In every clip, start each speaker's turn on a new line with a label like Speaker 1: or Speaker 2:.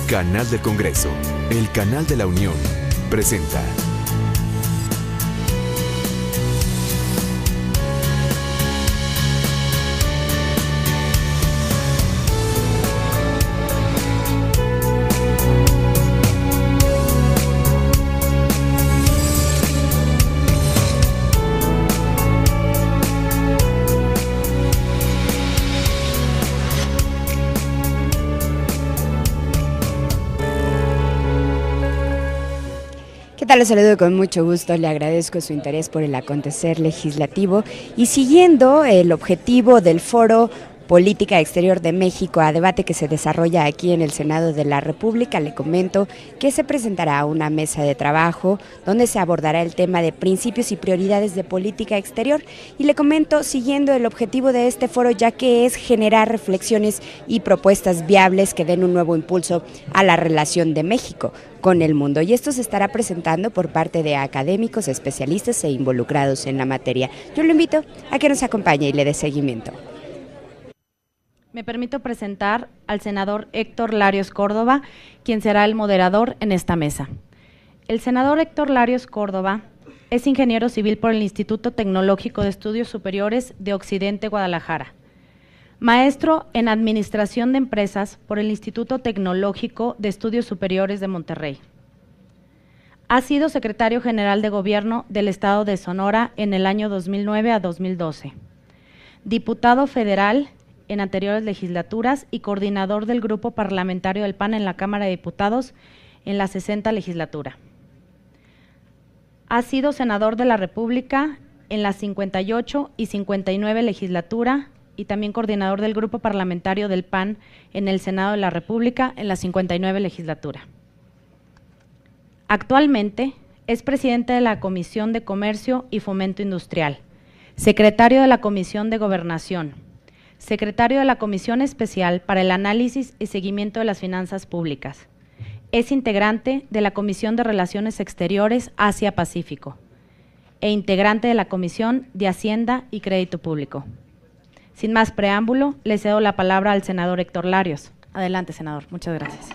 Speaker 1: Canal del Congreso, el canal de la Unión, presenta.
Speaker 2: ¿Qué tal? Los saludo con mucho gusto, le agradezco su interés por el acontecer legislativo y siguiendo el objetivo del Foro Política Exterior de México a debate que se desarrolla aquí en el Senado de la República, le comento que se presentará una mesa de trabajo donde se abordará el tema de principios y prioridades de política exterior y le comento siguiendo el objetivo de este foro, ya que es generar reflexiones y propuestas viables que den un nuevo impulso a la relación de México con el mundo, y esto se estará presentando por parte de académicos, especialistas e involucrados en la materia. Yo lo invito a que nos acompañe y le dé seguimiento.
Speaker 3: Me permito presentar al senador Héctor Larios Córdoba, quien será el moderador en esta mesa. El senador Héctor Larios Córdoba es ingeniero civil por el Instituto Tecnológico de Estudios Superiores de Occidente, Guadalajara. Maestro en Administración de Empresas por el Instituto Tecnológico de Estudios Superiores de Monterrey. Ha sido secretario general de Gobierno del Estado de Sonora en el año 2009 a 2012. Diputado federal en anteriores legislaturas y coordinador del Grupo Parlamentario del PAN en la Cámara de Diputados en la 60 legislatura. Ha sido senador de la República en la 58 y 59 legislatura y también coordinador del Grupo Parlamentario del PAN en el Senado de la República en la 59 legislatura. Actualmente es presidente de la Comisión de Comercio y Fomento Industrial, secretario de la Comisión de Gobernación, secretario de la Comisión Especial para el Análisis y Seguimiento de las Finanzas Públicas. Es integrante de la Comisión de Relaciones Exteriores Asia-Pacífico e integrante de la Comisión de Hacienda y Crédito Público. Sin más preámbulo, le cedo la palabra al senador Héctor Larios. Adelante, senador. Muchas gracias.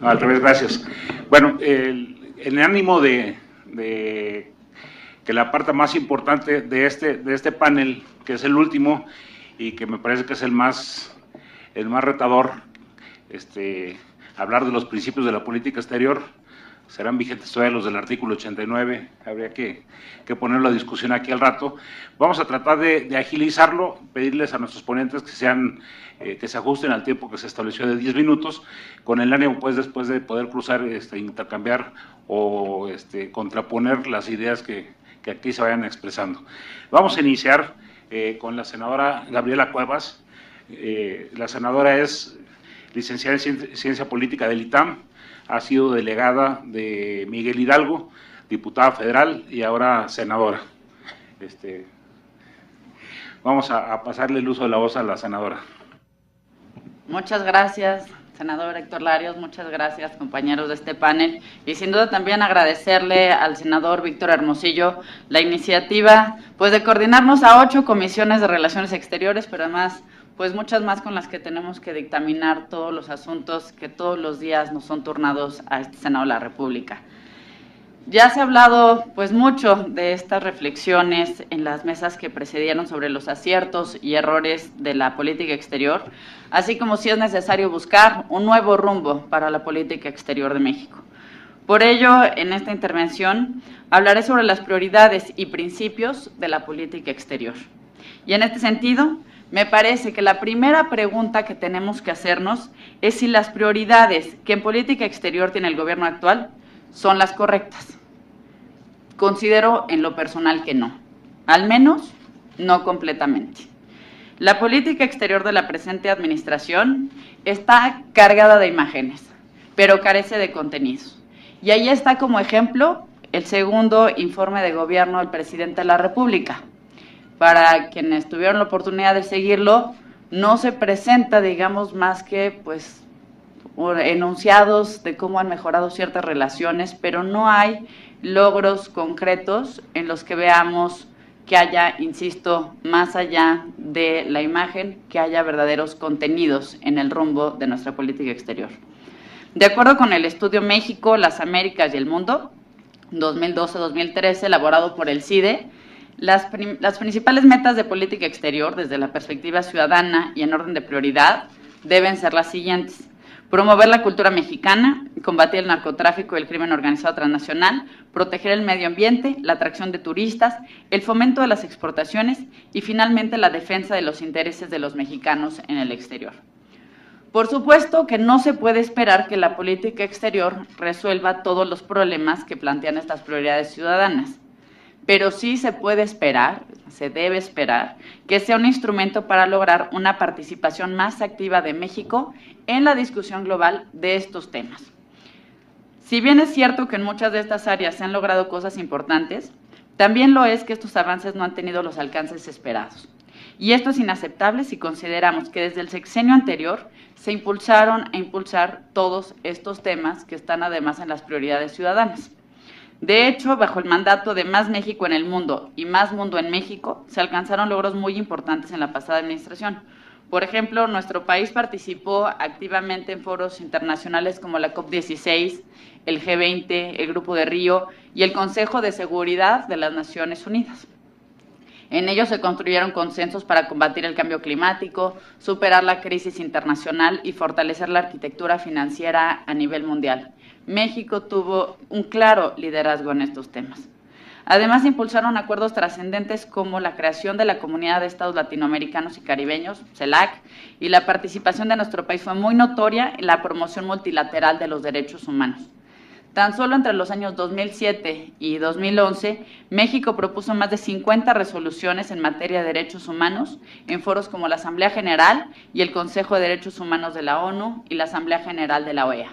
Speaker 4: No, al revés, gracias. Bueno, el ánimo de que la parte más importante de este panel, que es el último y que me parece que es el más retador, hablar de los principios de la política exterior, serán vigentes todavía los del artículo 89, habría que ponerlo a discusión aquí al rato. Vamos a tratar de agilizarlo, pedirles a nuestros ponentes que se ajusten al tiempo que se estableció de 10 minutos, con el ánimo pues después de poder cruzar, intercambiar o contraponer las ideas que aquí se vayan expresando. Vamos a iniciar con la senadora Gabriela Cuevas. La senadora es licenciada en Ciencia Política del ITAM, ha sido delegada de Miguel Hidalgo, diputada federal y ahora senadora. Vamos a pasarle el uso de la voz a la senadora.
Speaker 5: Muchas gracias, senador Héctor Larios, muchas gracias, compañeros de este panel, y sin duda también agradecerle al senador Víctor Hermosillo la iniciativa pues de coordinarnos a 8 comisiones de Relaciones Exteriores, pero además pues muchas más con las que tenemos que dictaminar todos los asuntos que todos los días nos son turnados a este Senado de la República. Ya se ha hablado pues mucho de estas reflexiones en las mesas que precedieron sobre los aciertos y errores de la política exterior, así como si es necesario buscar un nuevo rumbo para la política exterior de México. Por ello, en esta intervención hablaré sobre las prioridades y principios de la política exterior. Y en este sentido, me parece que la primera pregunta que tenemos que hacernos es si las prioridades que en política exterior tiene el gobierno actual son las correctas. Considero en lo personal que no, al menos no completamente. La política exterior de la presente administración está cargada de imágenes, pero carece de contenidos. Y ahí está como ejemplo el segundo informe de gobierno del presidente de la República. Para quienes tuvieron la oportunidad de seguirlo, no se presenta, digamos, más que pues enunciados de cómo han mejorado ciertas relaciones, pero no hay logros concretos en los que veamos que haya, insisto, más allá de la imagen, que haya verdaderos contenidos en el rumbo de nuestra política exterior. De acuerdo con el estudio México, las Américas y el Mundo, 2012-2013, elaborado por el CIDE, las principales metas de política exterior desde la perspectiva ciudadana y en orden de prioridad deben ser las siguientes: promover la cultura mexicana, combatir el narcotráfico y el crimen organizado transnacional, proteger el medio ambiente, la atracción de turistas, el fomento de las exportaciones y finalmente la defensa de los intereses de los mexicanos en el exterior. Por supuesto que no se puede esperar que la política exterior resuelva todos los problemas que plantean estas prioridades ciudadanas, pero sí se puede esperar, se debe esperar, que sea un instrumento para lograr una participación más activa de México en la discusión global de estos temas. Si bien es cierto que en muchas de estas áreas se han logrado cosas importantes, también lo es que estos avances no han tenido los alcances esperados. Y esto es inaceptable si consideramos que desde el sexenio anterior se impulsaron a impulsar todos estos temas que están además en las prioridades ciudadanas. De hecho, bajo el mandato de Más México en el Mundo y Más Mundo en México, se alcanzaron logros muy importantes en la pasada administración. Por ejemplo, nuestro país participó activamente en foros internacionales como la COP16, el G20, el Grupo de Río y el Consejo de Seguridad de las Naciones Unidas. En ellos se construyeron consensos para combatir el cambio climático, superar la crisis internacional y fortalecer la arquitectura financiera a nivel mundial. México tuvo un claro liderazgo en estos temas. Además, impulsaron acuerdos trascendentes como la creación de la Comunidad de Estados Latinoamericanos y Caribeños, CELAC, y la participación de nuestro país fue muy notoria en la promoción multilateral de los derechos humanos. Tan solo entre los años 2007 y 2011, México propuso más de 50 resoluciones en materia de derechos humanos en foros como la Asamblea General y el Consejo de Derechos Humanos de la ONU y la Asamblea General de la OEA.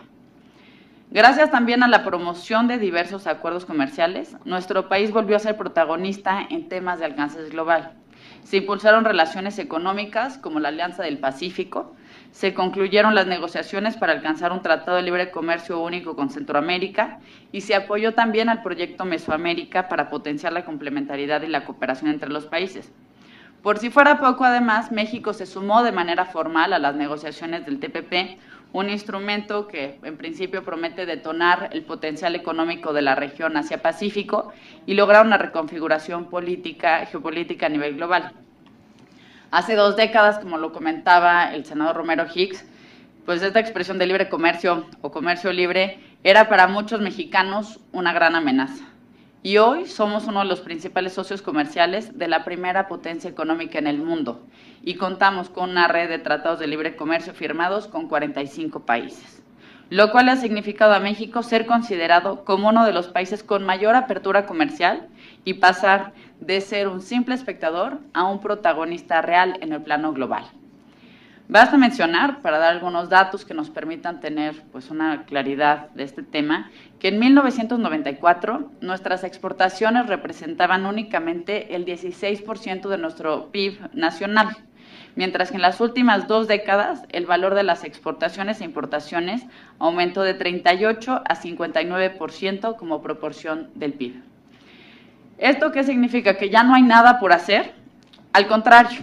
Speaker 5: Gracias también a la promoción de diversos acuerdos comerciales, nuestro país volvió a ser protagonista en temas de alcance global. Se impulsaron relaciones económicas como la Alianza del Pacífico, se concluyeron las negociaciones para alcanzar un tratado de libre comercio único con Centroamérica y se apoyó también al proyecto Mesoamérica para potenciar la complementariedad y la cooperación entre los países. Por si fuera poco, además, México se sumó de manera formal a las negociaciones del TPP, un instrumento que en principio promete detonar el potencial económico de la región Asia-Pacífico y lograr una reconfiguración geopolítica a nivel global. Hace 2 décadas, como lo comentaba el senador Romero Hicks, pues esta expresión de libre comercio o comercio libre era para muchos mexicanos una gran amenaza. Y hoy somos uno de los principales socios comerciales de la primera potencia económica en el mundo y contamos con una red de tratados de libre comercio firmados con 45 países, lo cual ha significado a México ser considerado como uno de los países con mayor apertura comercial y pasar de ser un simple espectador a un protagonista real en el plano global. Basta mencionar, para dar algunos datos que nos permitan tener pues, una claridad de este tema, que en 1994 nuestras exportaciones representaban únicamente el 16% de nuestro PIB nacional, mientras que en las últimas 2 décadas el valor de las exportaciones e importaciones aumentó de 38 a 59% como proporción del PIB. ¿Esto qué significa? ¿Que ya no hay nada por hacer? Al contrario,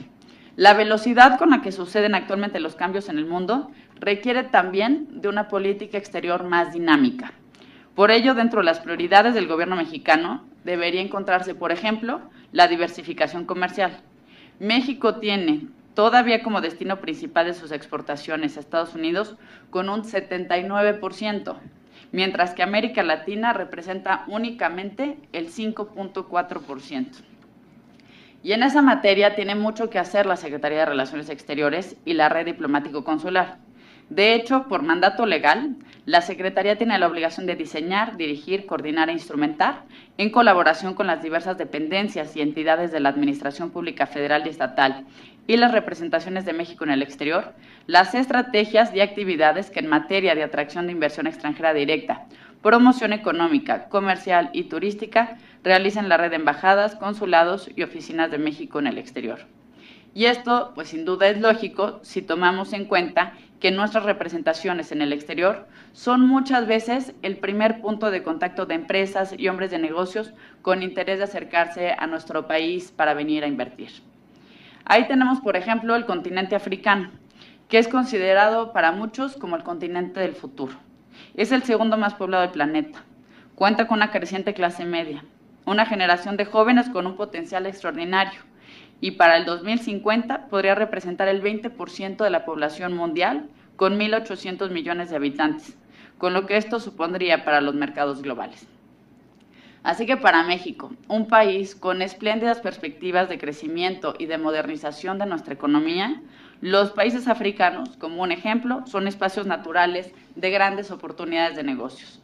Speaker 5: la velocidad con la que suceden actualmente los cambios en el mundo requiere también de una política exterior más dinámica. Por ello, dentro de las prioridades del gobierno mexicano, debería encontrarse, por ejemplo, la diversificación comercial. México tiene todavía como destino principal de sus exportaciones a Estados Unidos con un 79%, mientras que América Latina representa únicamente el 5.4%. Y en esa materia tiene mucho que hacer la Secretaría de Relaciones Exteriores y la red diplomático-consular. De hecho, por mandato legal, la Secretaría tiene la obligación de diseñar, dirigir, coordinar e instrumentar, en colaboración con las diversas dependencias y entidades de la Administración Pública Federal y Estatal y las representaciones de México en el exterior, las estrategias y actividades que en materia de atracción de inversión extranjera directa, promoción económica, comercial y turística realicen la red de embajadas, consulados y oficinas de México en el exterior. Y esto, pues sin duda es lógico si tomamos en cuenta que nuestras representaciones en el exterior son muchas veces el primer punto de contacto de empresas y hombres de negocios con interés de acercarse a nuestro país para venir a invertir. Ahí tenemos, por ejemplo, el continente africano, que es considerado para muchos como el continente del futuro. Es el segundo más poblado del planeta. Cuenta con una creciente clase media, una generación de jóvenes con un potencial extraordinario, y para el 2050 podría representar el 20% de la población mundial, con 1.800 millones de habitantes, con lo que esto supondría para los mercados globales. Así que para México, un país con espléndidas perspectivas de crecimiento y de modernización de nuestra economía, los países africanos, como un ejemplo, son espacios naturales de grandes oportunidades de negocios.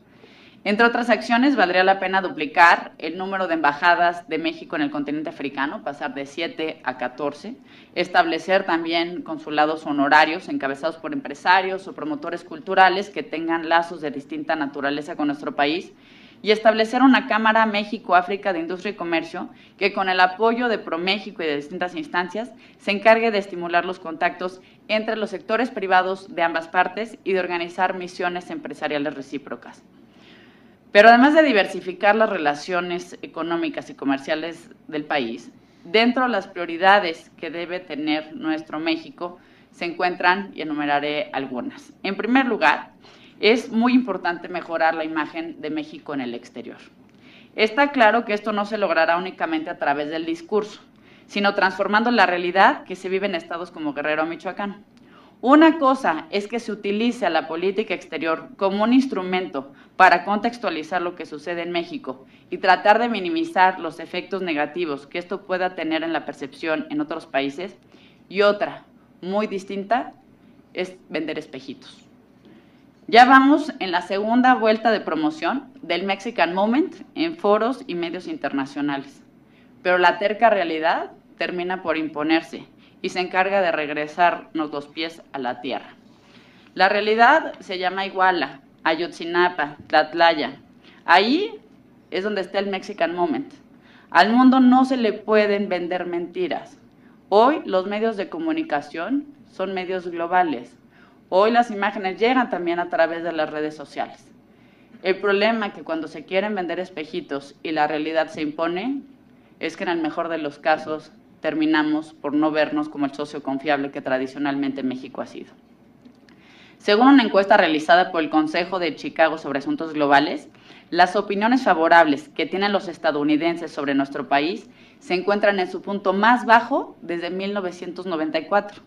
Speaker 5: Entre otras acciones, valdría la pena duplicar el número de embajadas de México en el continente africano, pasar de 7 a 14, establecer también consulados honorarios encabezados por empresarios o promotores culturales que tengan lazos de distinta naturaleza con nuestro país, y establecer una Cámara México-África de Industria y Comercio que, con el apoyo de ProMéxico y de distintas instancias, se encargue de estimular los contactos entre los sectores privados de ambas partes y de organizar misiones empresariales recíprocas. Pero además de diversificar las relaciones económicas y comerciales del país, dentro de las prioridades que debe tener nuestro México se encuentran, y enumeraré algunas. En primer lugar, es muy importante mejorar la imagen de México en el exterior. Está claro que esto no se logrará únicamente a través del discurso, sino transformando la realidad que se vive en estados como Guerrero o Michoacán. Una cosa es que se utilice a la política exterior como un instrumento para contextualizar lo que sucede en México y tratar de minimizar los efectos negativos que esto pueda tener en la percepción en otros países, y otra, muy distinta, es vender espejitos. Ya vamos en la segunda vuelta de promoción del Mexican Moment en foros y medios internacionales, pero la terca realidad termina por imponerse y se encarga de regresarnos los pies a la tierra. La realidad se llama Iguala, Ayotzinapa, Tlatlaya. Ahí es donde está el Mexican Moment. Al mundo no se le pueden vender mentiras. Hoy los medios de comunicación son medios globales. Hoy las imágenes llegan también a través de las redes sociales. El problema es que cuando se quieren vender espejitos y la realidad se impone, es que en el mejor de los casos terminamos por no vernos como el socio confiable que tradicionalmente México ha sido. Según una encuesta realizada por el Consejo de Chicago sobre Asuntos Globales, las opiniones favorables que tienen los estadounidenses sobre nuestro país se encuentran en su punto más bajo desde 1994.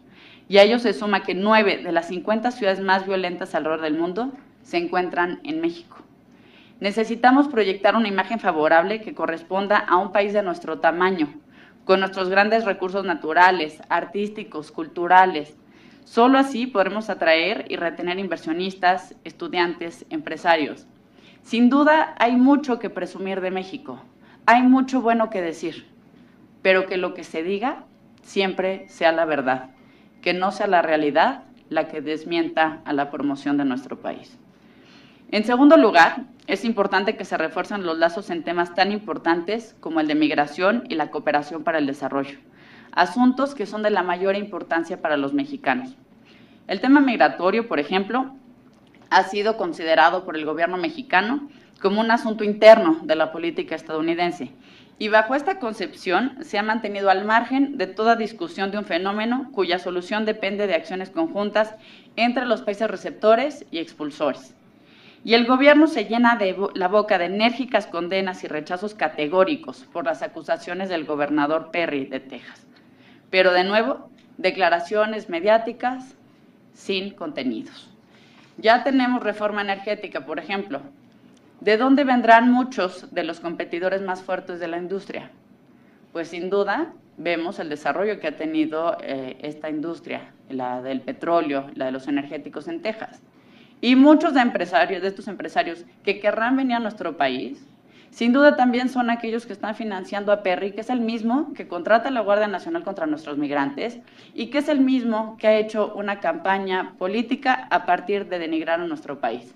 Speaker 5: Y a ello se suma que 9 de las 50 ciudades más violentas alrededor del mundo se encuentran en México. Necesitamos proyectar una imagen favorable que corresponda a un país de nuestro tamaño, con nuestros grandes recursos naturales, artísticos, culturales. Solo así podremos atraer y retener inversionistas, estudiantes, empresarios. Sin duda hay mucho que presumir de México, hay mucho bueno que decir, pero que lo que se diga siempre sea la verdad, que no sea la realidad la que desmienta a la promoción de nuestro país. En segundo lugar, es importante que se refuercen los lazos en temas tan importantes como el de migración y la cooperación para el desarrollo, asuntos que son de la mayor importancia para los mexicanos. El tema migratorio, por ejemplo, ha sido considerado por el gobierno mexicano como un asunto interno de la política estadounidense, y bajo esta concepción se ha mantenido al margen de toda discusión de un fenómeno cuya solución depende de acciones conjuntas entre los países receptores y expulsores. Y el gobierno se llena la boca de enérgicas condenas y rechazos categóricos por las acusaciones del gobernador Perry de Texas. Pero de nuevo, declaraciones mediáticas sin contenidos. Ya tenemos reforma energética, por ejemplo. ¿De dónde vendrán muchos de los competidores más fuertes de la industria? Pues sin duda vemos el desarrollo que ha tenido esta industria, la del petróleo, la de los energéticos en Texas. Y muchos de estos empresarios que querrán venir a nuestro país, sin duda también son aquellos que están financiando a Perry, que es el mismo que contrata a la Guardia Nacional contra nuestros migrantes y que es el mismo que ha hecho una campaña política a partir de denigrar a nuestro país.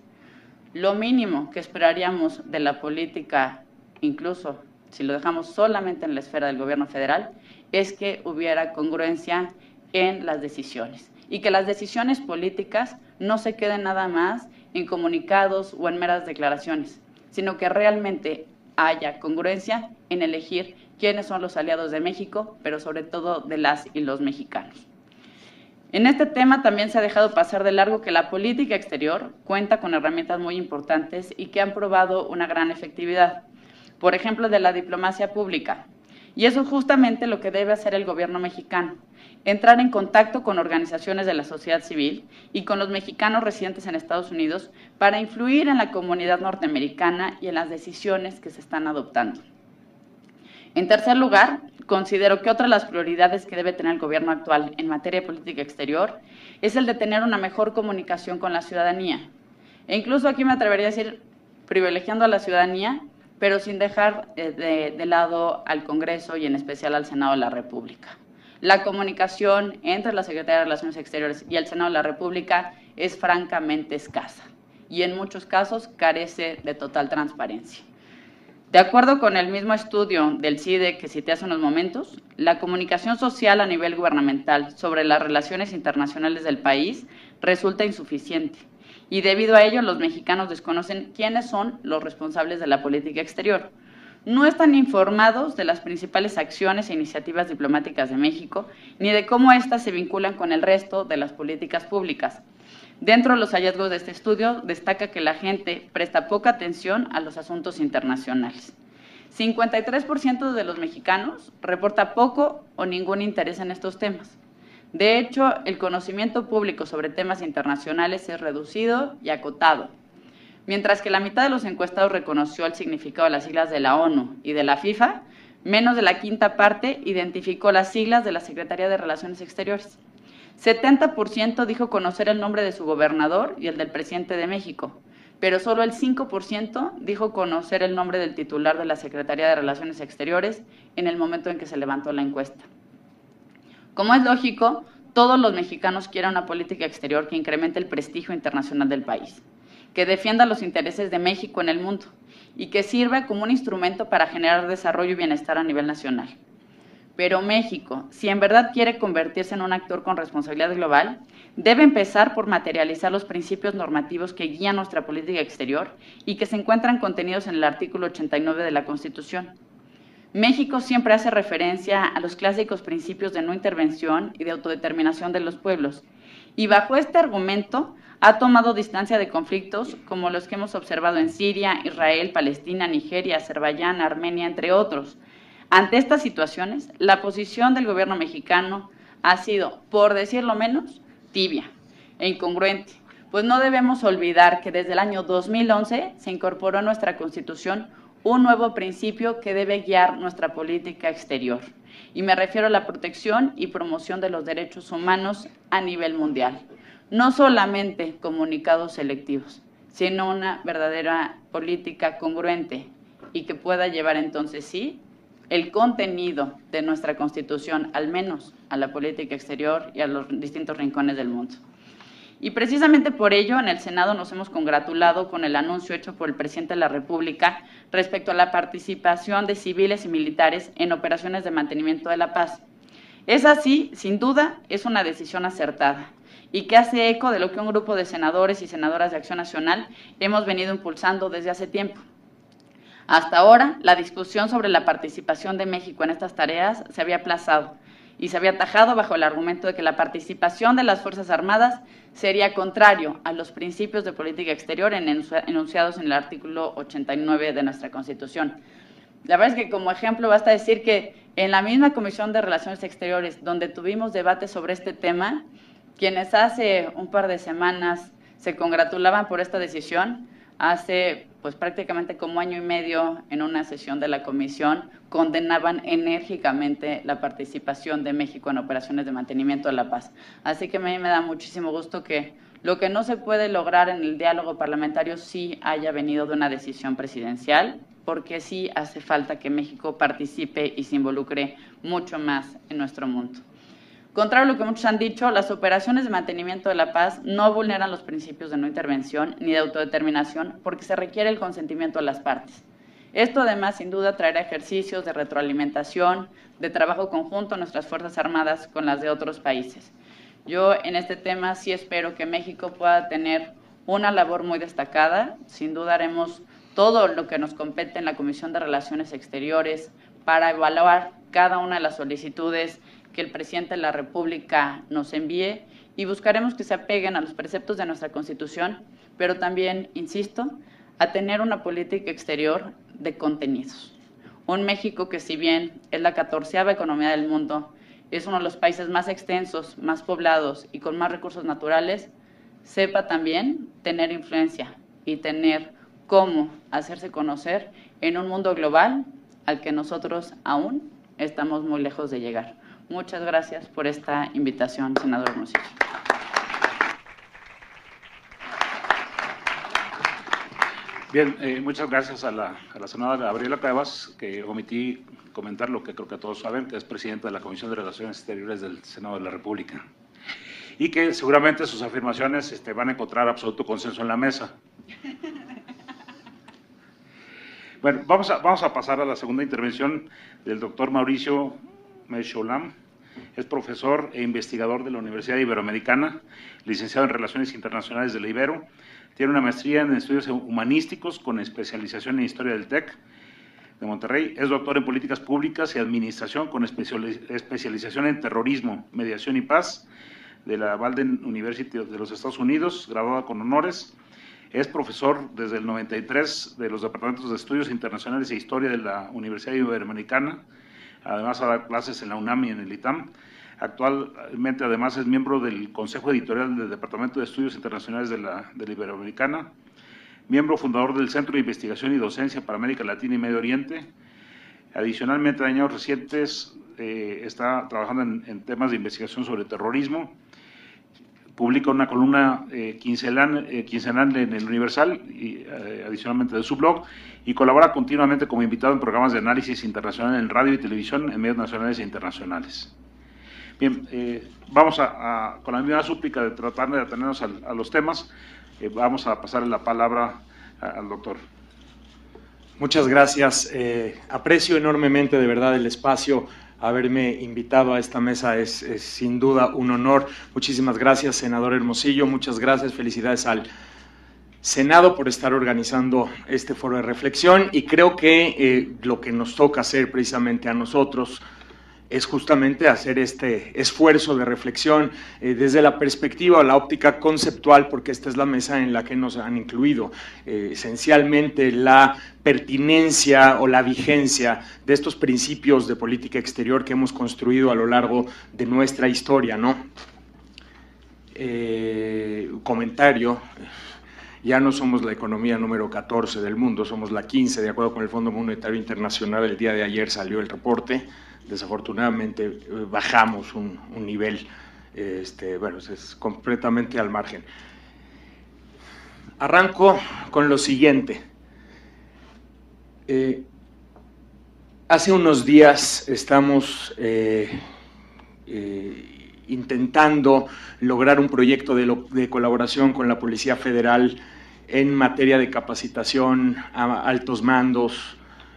Speaker 5: Lo mínimo que esperaríamos de la política, incluso si lo dejamos solamente en la esfera del gobierno federal, es que hubiera congruencia en las decisiones y que las decisiones políticas no se queden nada más en comunicados o en meras declaraciones, sino que realmente haya congruencia en elegir quiénes son los aliados de México, pero sobre todo de las y los mexicanos. En este tema también se ha dejado pasar de largo que la política exterior cuenta con herramientas muy importantes y que han probado una gran efectividad. Por ejemplo, de la diplomacia pública. Y eso es justamente lo que debe hacer el gobierno mexicano, entrar en contacto con organizaciones de la sociedad civil y con los mexicanos residentes en Estados Unidos para influir en la comunidad norteamericana y en las decisiones que se están adoptando. En tercer lugar, considero que otra de las prioridades que debe tener el gobierno actual en materia de política exterior es el de tener una mejor comunicación con la ciudadanía. E incluso aquí me atrevería a decir privilegiando a la ciudadanía, pero sin dejar de lado al Congreso y en especial al Senado de la República. La comunicación entre la Secretaría de Relaciones Exteriores y el Senado de la República es francamente escasa y en muchos casos carece de total transparencia. De acuerdo con el mismo estudio del CIDE que cité hace unos momentos, la comunicación social a nivel gubernamental sobre las relaciones internacionales del país resulta insuficiente y debido a ello los mexicanos desconocen quiénes son los responsables de la política exterior. No están informados de las principales acciones e iniciativas diplomáticas de México, ni de cómo éstas se vinculan con el resto de las políticas públicas. Dentro de los hallazgos de este estudio, destaca que la gente presta poca atención a los asuntos internacionales. 53% de los mexicanos reporta poco o ningún interés en estos temas. De hecho, el conocimiento público sobre temas internacionales es reducido y acotado. Mientras que la mitad de los encuestados reconoció el significado de las siglas de la ONU y de la FIFA, menos de la quinta parte identificó las siglas de la Secretaría de Relaciones Exteriores. 70% dijo conocer el nombre de su gobernador y el del presidente de México, pero solo el 5% dijo conocer el nombre del titular de la Secretaría de Relaciones Exteriores en el momento en que se levantó la encuesta. Como es lógico, todos los mexicanos quieren una política exterior que incremente el prestigio internacional del país, que defienda los intereses de México en el mundo y que sirva como un instrumento para generar desarrollo y bienestar a nivel nacional. Pero México, si en verdad quiere convertirse en un actor con responsabilidad global, debe empezar por materializar los principios normativos que guían nuestra política exterior y que se encuentran contenidos en el artículo 89 de la Constitución. México siempre hace referencia a los clásicos principios de no intervención y de autodeterminación de los pueblos, y bajo este argumento ha tomado distancia de conflictos como los que hemos observado en Siria, Israel, Palestina, Nigeria, Azerbaiyán, Armenia, entre otros. Ante estas situaciones, la posición del gobierno mexicano ha sido, por decirlo menos, tibia e incongruente, pues no debemos olvidar que desde el año 2011 se incorporó a nuestra Constitución un nuevo principio que debe guiar nuestra política exterior, y me refiero a la protección y promoción de los derechos humanos a nivel mundial. No solamente comunicados selectivos, sino una verdadera política congruente y que pueda llevar entonces sí el contenido de nuestra Constitución, al menos a la política exterior y a los distintos rincones del mundo. Y precisamente por ello, en el Senado nos hemos congratulado con el anuncio hecho por el presidente de la República respecto a la participación de civiles y militares en operaciones de mantenimiento de la paz. Es así, sin duda, es una decisión acertada y que hace eco de lo que un grupo de senadores y senadoras de Acción Nacional hemos venido impulsando desde hace tiempo. Hasta ahora, la discusión sobre la participación de México en estas tareas se había aplazado y se había atajado bajo el argumento de que la participación de las Fuerzas Armadas sería contrario a los principios de política exterior enunciados en el artículo 89 de nuestra Constitución. La verdad es que como ejemplo basta decir que en la misma Comisión de Relaciones Exteriores, donde tuvimos debate sobre este tema, quienes hace un par de semanas se congratulaban por esta decisión, hace pues prácticamente como año y medio en una sesión de la comisión condenaban enérgicamente la participación de México en operaciones de mantenimiento de la paz. Así que a mí me da muchísimo gusto que lo que no se puede lograr en el diálogo parlamentario sí haya venido de una decisión presidencial, porque sí hace falta que México participe y se involucre mucho más en nuestro mundo. Contrario a lo que muchos han dicho, las operaciones de mantenimiento de la paz no vulneran los principios de no intervención ni de autodeterminación porque se requiere el consentimiento de las partes. Esto además sin duda traerá ejercicios de retroalimentación, de trabajo conjunto en nuestras Fuerzas Armadas con las de otros países. Yo en este tema sí espero que México pueda tener una labor muy destacada. Sin duda haremos todo lo que nos compete en la Comisión de Relaciones Exteriores para evaluar cada una de las solicitudes que el presidente de la República nos envíe y buscaremos que se apeguen a los preceptos de nuestra Constitución, pero también, insisto, a tener una política exterior de contenidos. Un México que, si bien es la 14ª economía del mundo, es uno de los países más extensos, más poblados y con más recursos naturales, sepa también tener influencia y tener cómo hacerse conocer en un mundo global al que nosotros aún estamos muy lejos de llegar. Muchas gracias por esta invitación, senador Hermosillo.
Speaker 4: Bien, muchas gracias a la senadora Gabriela Cuevas, que omití comentar lo que creo que todos saben, que es presidenta de la Comisión de Relaciones Exteriores del Senado de la República, y que seguramente sus afirmaciones van a encontrar absoluto consenso en la mesa. Bueno, vamos a pasar a la segunda intervención del doctor Mauricio Mecholam. Es profesor e investigador de la Universidad Iberoamericana, licenciado en Relaciones Internacionales de la Ibero. Tiene una maestría en estudios humanísticos con especialización en Historia del TEC de Monterrey. Es doctor en Políticas Públicas y Administración con especialización en Terrorismo, Mediación y Paz de la Walden University de los Estados Unidos, graduada con honores. Es profesor desde el 93 de los Departamentos de Estudios Internacionales e Historia de la Universidad Iberoamericana. Además, ha dado clases en la UNAM y en el ITAM. Actualmente, además, es miembro del Consejo Editorial del Departamento de Estudios Internacionales de la Iberoamericana, miembro fundador del Centro de Investigación y Docencia para América Latina y Medio Oriente. Adicionalmente, en años recientes, está trabajando en temas de investigación sobre terrorismo. Publica una columna quincenal en el Universal, y adicionalmente de su blog, y colabora continuamente como invitado en programas de análisis internacional en radio y televisión en medios nacionales e internacionales. Bien, vamos con la misma súplica de tratar de atenernos a los temas, vamos a pasarle la palabra al doctor.
Speaker 6: Muchas gracias. Aprecio enormemente de verdad el espacio. Haberme invitado a esta mesa es sin duda un honor. Muchísimas gracias, senador Hermosillo. Muchas gracias. Felicidades al Senado por estar organizando este foro de reflexión, y creo que lo que nos toca hacer precisamente a nosotros es justamente hacer este esfuerzo de reflexión desde la perspectiva o la óptica conceptual, porque esta es la mesa en la que nos han incluido esencialmente la pertinencia o la vigencia de estos principios de política exterior que hemos construido a lo largo de nuestra historia, ¿no? Comentario. Ya no somos la economía número 14 del mundo, somos la 15, de acuerdo con el Fondo Monetario Internacional. El día de ayer salió el reporte. Desafortunadamente bajamos un nivel, bueno, es completamente al margen. Arranco con lo siguiente. Hace unos días estamos intentando lograr un proyecto de colaboración con la Policía Federal en materia de capacitación a altos mandos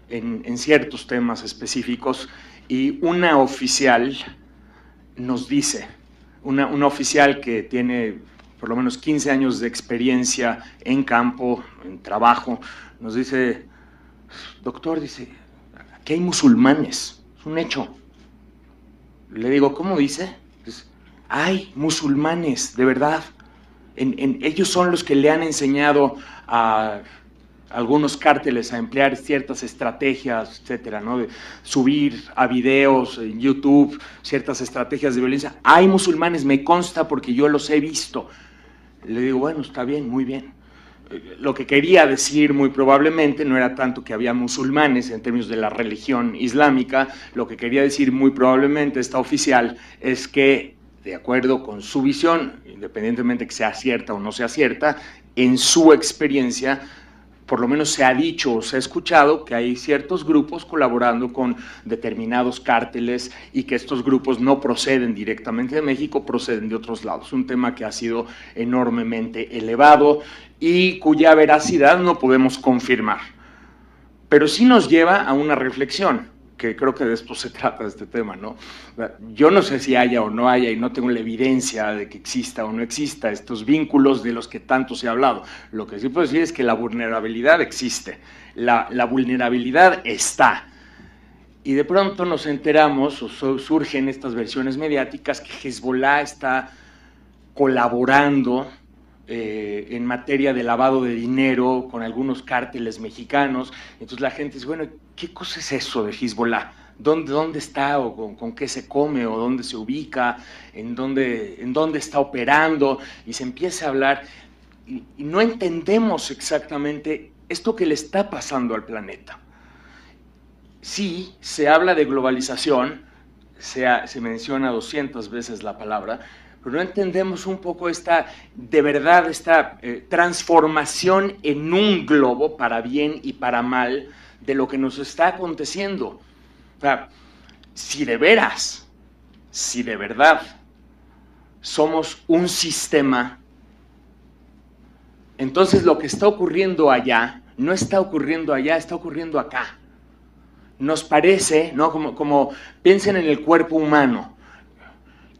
Speaker 6: en ciertos temas específicos, y una oficial nos dice, una oficial que tiene por lo menos 15 años de experiencia en campo, en trabajo, nos dice: doctor, dice, aquí hay musulmanes, es un hecho. Le digo, ¿cómo dice? Dice, hay musulmanes, de verdad. Ellos son los que le han enseñado a algunos cárteles a emplear ciertas estrategias, etcétera, ¿no? De subir a videos en YouTube ciertas estrategias de violencia. Hay musulmanes, me consta porque yo los he visto. Le digo, bueno, está bien, muy bien. Lo que quería decir muy probablemente no era tanto que había musulmanes en términos de la religión islámica. Lo que quería decir muy probablemente esta oficial es que, de acuerdo con su visión, independientemente que sea cierta o no sea cierta, en su experiencia, por lo menos se ha dicho o se ha escuchado que hay ciertos grupos colaborando con determinados cárteles y que estos grupos no proceden directamente de México, proceden de otros lados. Un tema que ha sido enormemente elevado y cuya veracidad no podemos confirmar. Pero sí nos lleva a una reflexión, que creo que de esto se trata este tema, ¿no? Yo no sé si haya o no haya, y no tengo la evidencia de que exista o no exista estos vínculos de los que tanto se ha hablado. Lo que sí puedo decir es que la vulnerabilidad existe, la vulnerabilidad está. Y de pronto nos enteramos, o surgen estas versiones mediáticas, que Hezbollah está colaborando en materia de lavado de dinero con algunos cárteles mexicanos. Entonces la gente dice, bueno, ¿qué cosa es eso de Hezbollah? ¿Dónde está o con qué se come o dónde se ubica, en dónde está operando? Y se empieza a hablar y no entendemos exactamente esto que le está pasando al planeta. Sí, se habla de globalización, se menciona 200 veces la palabra, pero no entendemos un poco esta transformación en un globo, para bien y para mal, de lo que nos está aconteciendo. O sea, si de verdad somos un sistema, entonces lo que está ocurriendo allá, no está ocurriendo allá, está ocurriendo acá. Nos parece, ¿no? Como piensen en el cuerpo humano.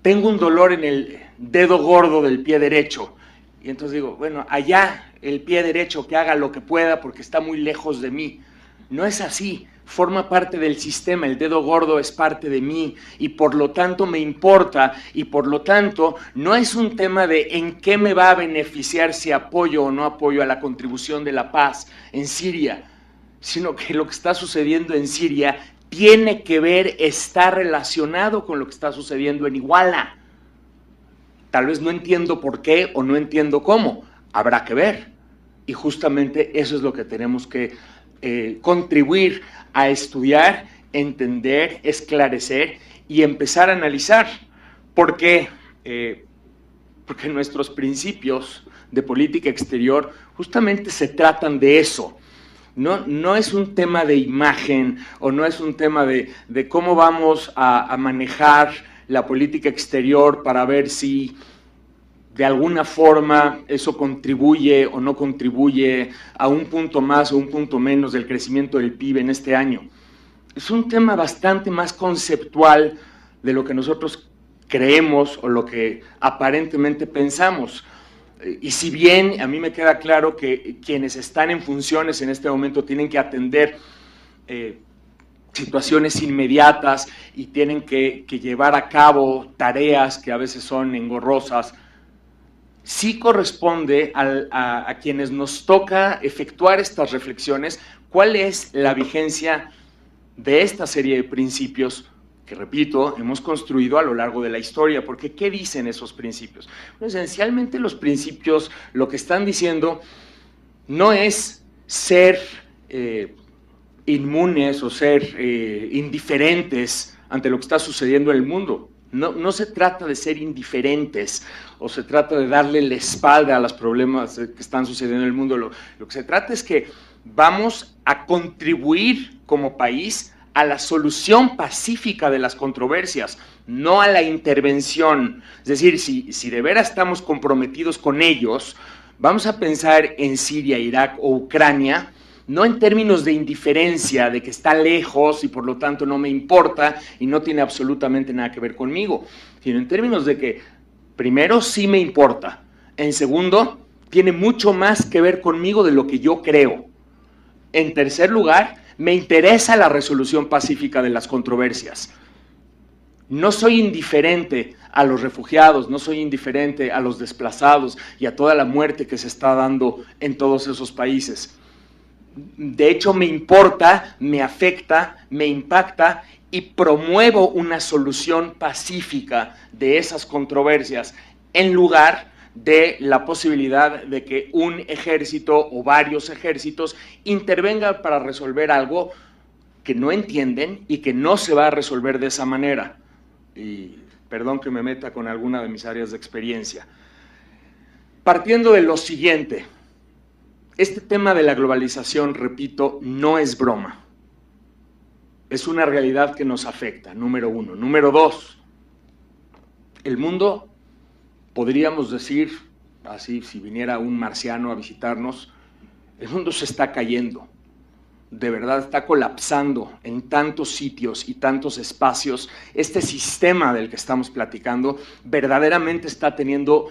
Speaker 6: Tengo un dolor en el dedo gordo del pie derecho. Y entonces digo, bueno, allá el pie derecho que haga lo que pueda porque está muy lejos de mí. No es así. Forma parte del sistema, el dedo gordo es parte de mí y por lo tanto me importa y por lo tanto no es un tema de en qué me va a beneficiar si apoyo o no apoyo a la contribución de la paz en Siria, sino que lo que está sucediendo en Siria tiene que ver, está relacionado con lo que está sucediendo en Iguala. Tal vez no entiendo por qué o no entiendo cómo, habrá que ver. Y justamente eso es lo que tenemos que contribuir a estudiar, entender, esclarecer y empezar a analizar. ¿Por qué? Porque nuestros principios de política exterior justamente se tratan de eso. No es un tema de imagen o no es un tema de cómo vamos a manejar la política exterior para ver si de alguna forma eso contribuye o no contribuye a un punto más o un punto menos del crecimiento del PIB en este año. Es un tema bastante más conceptual de lo que nosotros creemos o lo que aparentemente pensamos. Y si bien a mí me queda claro que quienes están en funciones en este momento tienen que atender situaciones inmediatas y tienen que llevar a cabo tareas que a veces son engorrosas, sí corresponde a quienes nos toca efectuar estas reflexiones, cuál es la vigencia de esta serie de principios que, repito, hemos construido a lo largo de la historia, porque ¿qué dicen esos principios? Bueno, esencialmente los principios lo que están diciendo no es ser inmunes o ser indiferentes ante lo que está sucediendo en el mundo. No se trata de ser indiferentes o se trata de darle la espalda a los problemas que están sucediendo en el mundo. Lo que se trata es que vamos a contribuir como país a la solución pacífica de las controversias, no a la intervención. Es decir, si de veras estamos comprometidos con ellos, vamos a pensar en Siria, Irak o Ucrania, no en términos de indiferencia, de que está lejos y por lo tanto no me importa y no tiene absolutamente nada que ver conmigo, sino en términos de que, primero, sí me importa, en segundo, tiene mucho más que ver conmigo de lo que yo creo. En tercer lugar, me interesa la resolución pacífica de las controversias. No soy indiferente a los refugiados, no soy indiferente a los desplazados y a toda la muerte que se está dando en todos esos países. De hecho, me importa, me afecta, me impacta y promuevo una solución pacífica de esas controversias en lugar de la posibilidad de que un ejército o varios ejércitos intervengan para resolver algo que no entienden y que no se va a resolver de esa manera. Y perdón que me meta con alguna de mis áreas de experiencia. Partiendo de lo siguiente, este tema de la globalización, repito, no es broma. Es una realidad que nos afecta, número uno. Número dos, el mundo, podríamos decir, así si viniera un marciano a visitarnos, el mundo se está cayendo. De verdad está colapsando en tantos sitios y tantos espacios. Este sistema del que estamos platicando verdaderamente está teniendo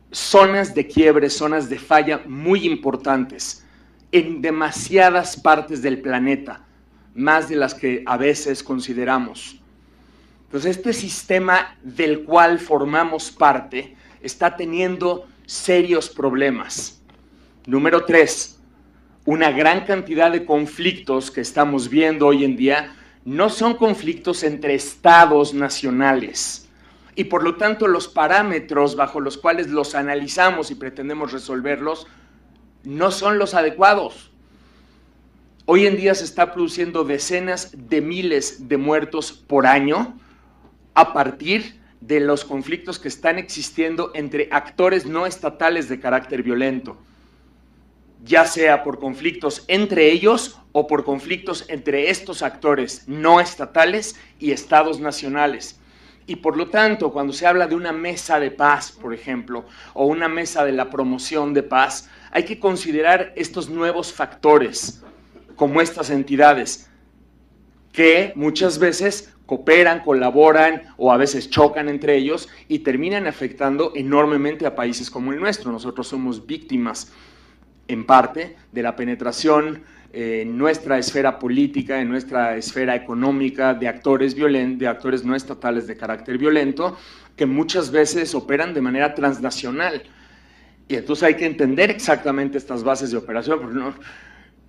Speaker 6: zonas de quiebre, zonas de falla muy importantes en demasiadas partes del planeta, más de las que a veces consideramos. Entonces, este sistema del cual formamos parte está teniendo serios problemas. Número 3, una gran cantidad de conflictos que estamos viendo hoy en día no son conflictos entre estados nacionales y por lo tanto los parámetros bajo los cuales los analizamos y pretendemos resolverlos no son los adecuados. Hoy en día se está produciendo decenas de miles de muertos por año a partir de los conflictos que están existiendo entre actores no estatales de carácter violento, ya sea por conflictos entre ellos o por conflictos entre estos actores no estatales y estados nacionales. Y por lo tanto, cuando se habla de una mesa de paz, por ejemplo, o una mesa de la promoción de paz, hay que considerar estos nuevos factores, como estas entidades, que muchas veces cooperan, colaboran o a veces chocan entre ellos y terminan afectando enormemente a países como el nuestro. Nosotros somos víctimas, en parte, de la penetración en nuestra esfera política, en nuestra esfera económica, de actores violentos, de actores no estatales de carácter violento, que muchas veces operan de manera transnacional. Y entonces hay que entender exactamente estas bases de operación, porque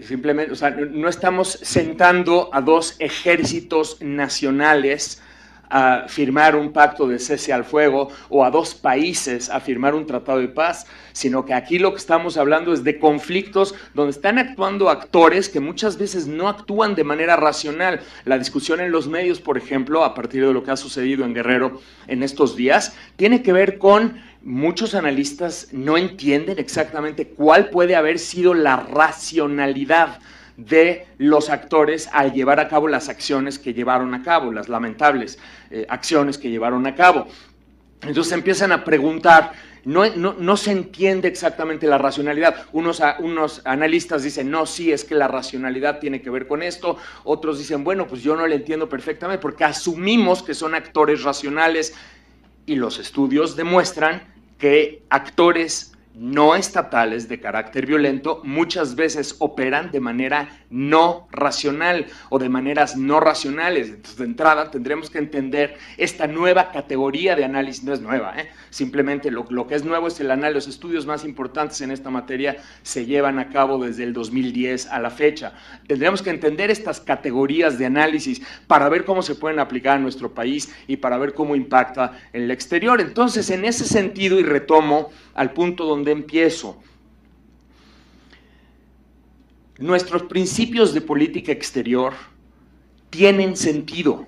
Speaker 6: simplemente, o sea, no estamos sentando a dos ejércitos nacionales a firmar un pacto de cese al fuego o a dos países a firmar un tratado de paz, sino que aquí lo que estamos hablando es de conflictos donde están actuando actores que muchas veces no actúan de manera racional. La discusión en los medios, por ejemplo, a partir de lo que ha sucedido en Guerrero en estos días, tiene que ver con muchos analistas no entienden exactamente cuál puede haber sido la racionalidad de los actores al llevar a cabo las acciones que llevaron a cabo, las lamentables acciones que llevaron a cabo. Entonces empiezan a preguntar, no se entiende exactamente la racionalidad. Unos analistas dicen, no, sí, es que la racionalidad tiene que ver con esto. Otros dicen, bueno, pues yo no le entiendo perfectamente porque asumimos que son actores racionales y los estudios demuestran que actores no estatales de carácter violento muchas veces operan de manera no racional o de maneras no racionales. Entonces, de entrada tendremos que entender esta nueva categoría de análisis. No es nueva, simplemente lo que es nuevo es el análisis. Los estudios más importantes en esta materia se llevan a cabo desde el 2010 a la fecha. Tendremos que entender estas categorías de análisis para ver cómo se pueden aplicar a nuestro país y para ver cómo impacta en el exterior. Entonces, en ese sentido, y retomo al punto donde empiezo, nuestros principios de política exterior tienen sentido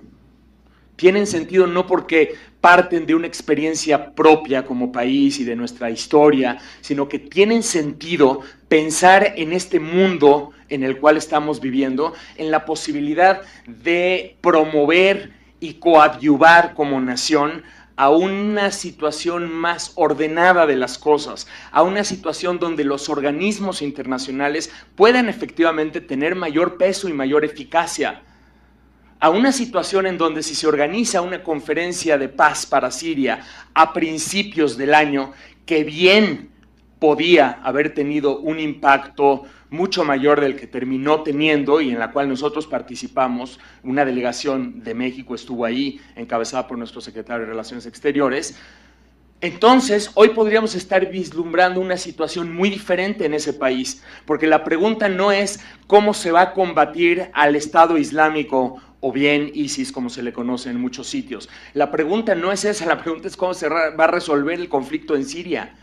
Speaker 6: no porque parten de una experiencia propia como país y de nuestra historia, sino que tienen sentido pensar en este mundo en el cual estamos viviendo, en la posibilidad de promover y coadyuvar como nación a una situación más ordenada de las cosas, a una situación donde los organismos internacionales puedan efectivamente tener mayor peso y mayor eficacia, a una situación en donde si se organiza una conferencia de paz para Siria a principios del año, que bien podía haber tenido un impacto mucho mayor del que terminó teniendo y en la cual nosotros participamos, una delegación de México estuvo ahí, encabezada por nuestro secretario de Relaciones Exteriores. Entonces, hoy podríamos estar vislumbrando una situación muy diferente en ese país, porque la pregunta no es cómo se va a combatir al Estado Islámico o bien ISIS, como se le conoce en muchos sitios. La pregunta no es esa, la pregunta es cómo se va a resolver el conflicto en Siria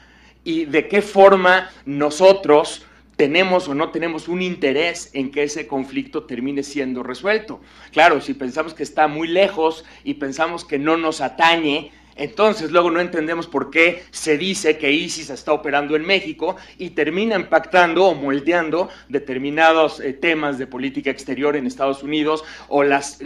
Speaker 6: y de qué forma nosotros tenemos o no tenemos un interés en que ese conflicto termine siendo resuelto. Claro, si pensamos que está muy lejos y pensamos que no nos atañe, entonces luego no entendemos por qué se dice que ISIS está operando en México y termina impactando o moldeando determinados temas de política exterior en Estados Unidos o las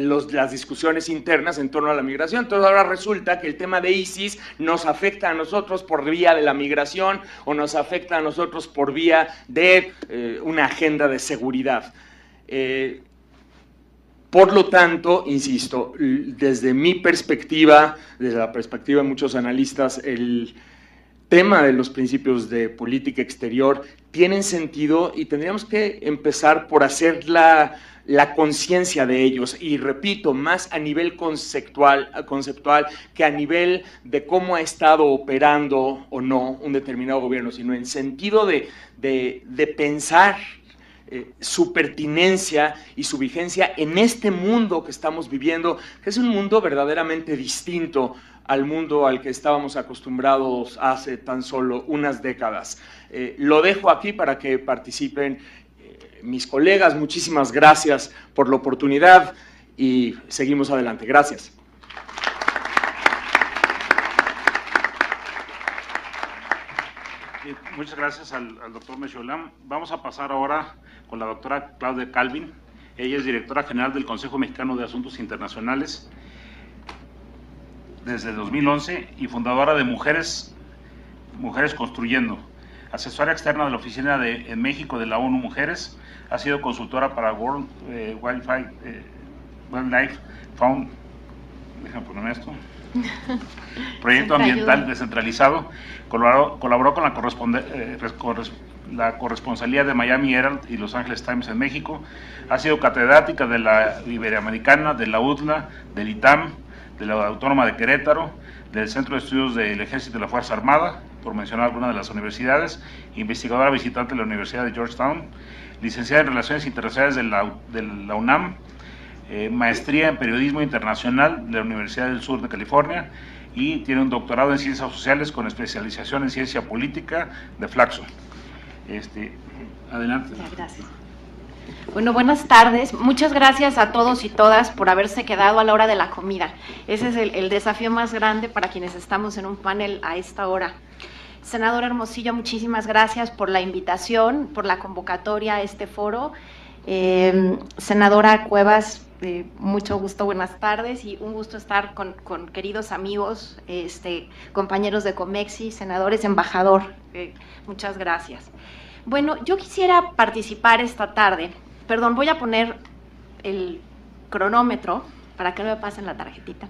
Speaker 6: discusiones internas en torno a la migración. Entonces ahora resulta que el tema de ISIS nos afecta a nosotros por vía de la migración o nos afecta a nosotros por vía de una agenda de seguridad. Por lo tanto, insisto, desde mi perspectiva, desde la perspectiva de muchos analistas, tema de los principios de política exterior tienen sentido y tendríamos que empezar por hacer la conciencia de ellos, y repito, más a nivel conceptual que a nivel de cómo ha estado operando o no un determinado gobierno, sino en sentido de pensar su pertinencia y su vigencia en este mundo que estamos viviendo, que es un mundo verdaderamente distinto al mundo al que estábamos acostumbrados hace tan solo unas décadas. Lo dejo aquí para que participen mis colegas. Muchísimas gracias por la oportunidad y seguimos adelante. Gracias.
Speaker 4: Muchas gracias al doctor Mechiolam. Vamos a pasar ahora con la doctora Claudia Calvin. Ella es directora general del Consejo Mexicano de Asuntos Internacionales desde 2011 y fundadora de Mujeres Construyendo, asesora externa de la Oficina en México de la ONU Mujeres. Ha sido consultora para World Wildlife Fund, déjame poner esto, Proyecto Ambiental Descentralizado. Colaboró con la corresponsalía de Miami Herald y Los Angeles Times en México. Ha sido catedrática de la Iberoamericana, de la UTLA, del ITAM, de la Autónoma de Querétaro, del Centro de Estudios del Ejército y la Fuerza Armada, por mencionar algunas de las universidades, investigadora visitante de la Universidad de Georgetown, licenciada en Relaciones Internacionales de la UNAM, maestría en Periodismo Internacional de la Universidad del Sur de California, y tiene un doctorado en Ciencias Sociales con especialización en Ciencia Política de Flaxo. Adelante.
Speaker 7: Gracias. Bueno, buenas tardes. Muchas gracias a todos y todas por haberse quedado a la hora de la comida. Ese es el desafío más grande para quienes estamos en un panel a esta hora. Senador Hermosillo, muchísimas gracias por la invitación, por la convocatoria a este foro. Senadora Cuevas, mucho gusto, buenas tardes, y un gusto estar con queridos amigos, compañeros de Comexi, senadores, embajador, muchas gracias. Bueno, yo quisiera participar esta tarde, perdón, voy a poner el cronómetro para que no me pasen la tarjetita.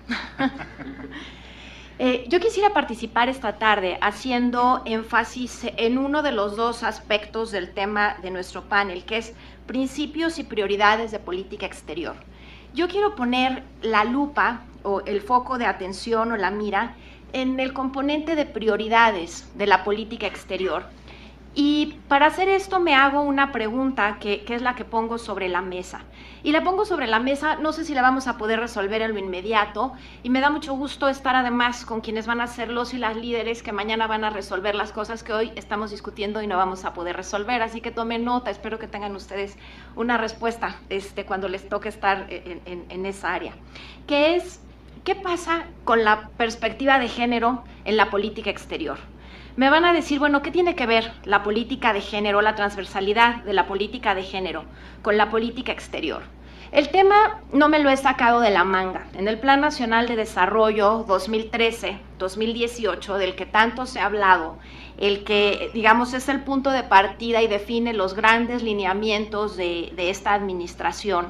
Speaker 7: Yo quisiera participar esta tarde haciendo énfasis en uno de los dos aspectos del tema de nuestro panel, que es principios y prioridades de política exterior. Yo quiero poner la lupa o el foco de atención o la mira en el componente de prioridades de la política exterior. Y para hacer esto me hago una pregunta que es la que pongo sobre la mesa. Y la pongo sobre la mesa, no sé si la vamos a poder resolver en lo inmediato, y me da mucho gusto estar además con quienes van a ser los y las líderes que mañana van a resolver las cosas que hoy estamos discutiendo y no vamos a poder resolver. Así que tomen nota, espero que tengan ustedes una respuesta cuando les toque estar en esa área. Que es, ¿qué pasa con la perspectiva de género en la política exterior? Me van a decir, bueno, ¿qué tiene que ver la política de género, la transversalidad de la política de género con la política exterior? El tema no me lo he sacado de la manga. En el Plan Nacional de Desarrollo 2013-2018, del que tanto se ha hablado, el que, digamos, es el punto de partida y define los grandes lineamientos de esta administración,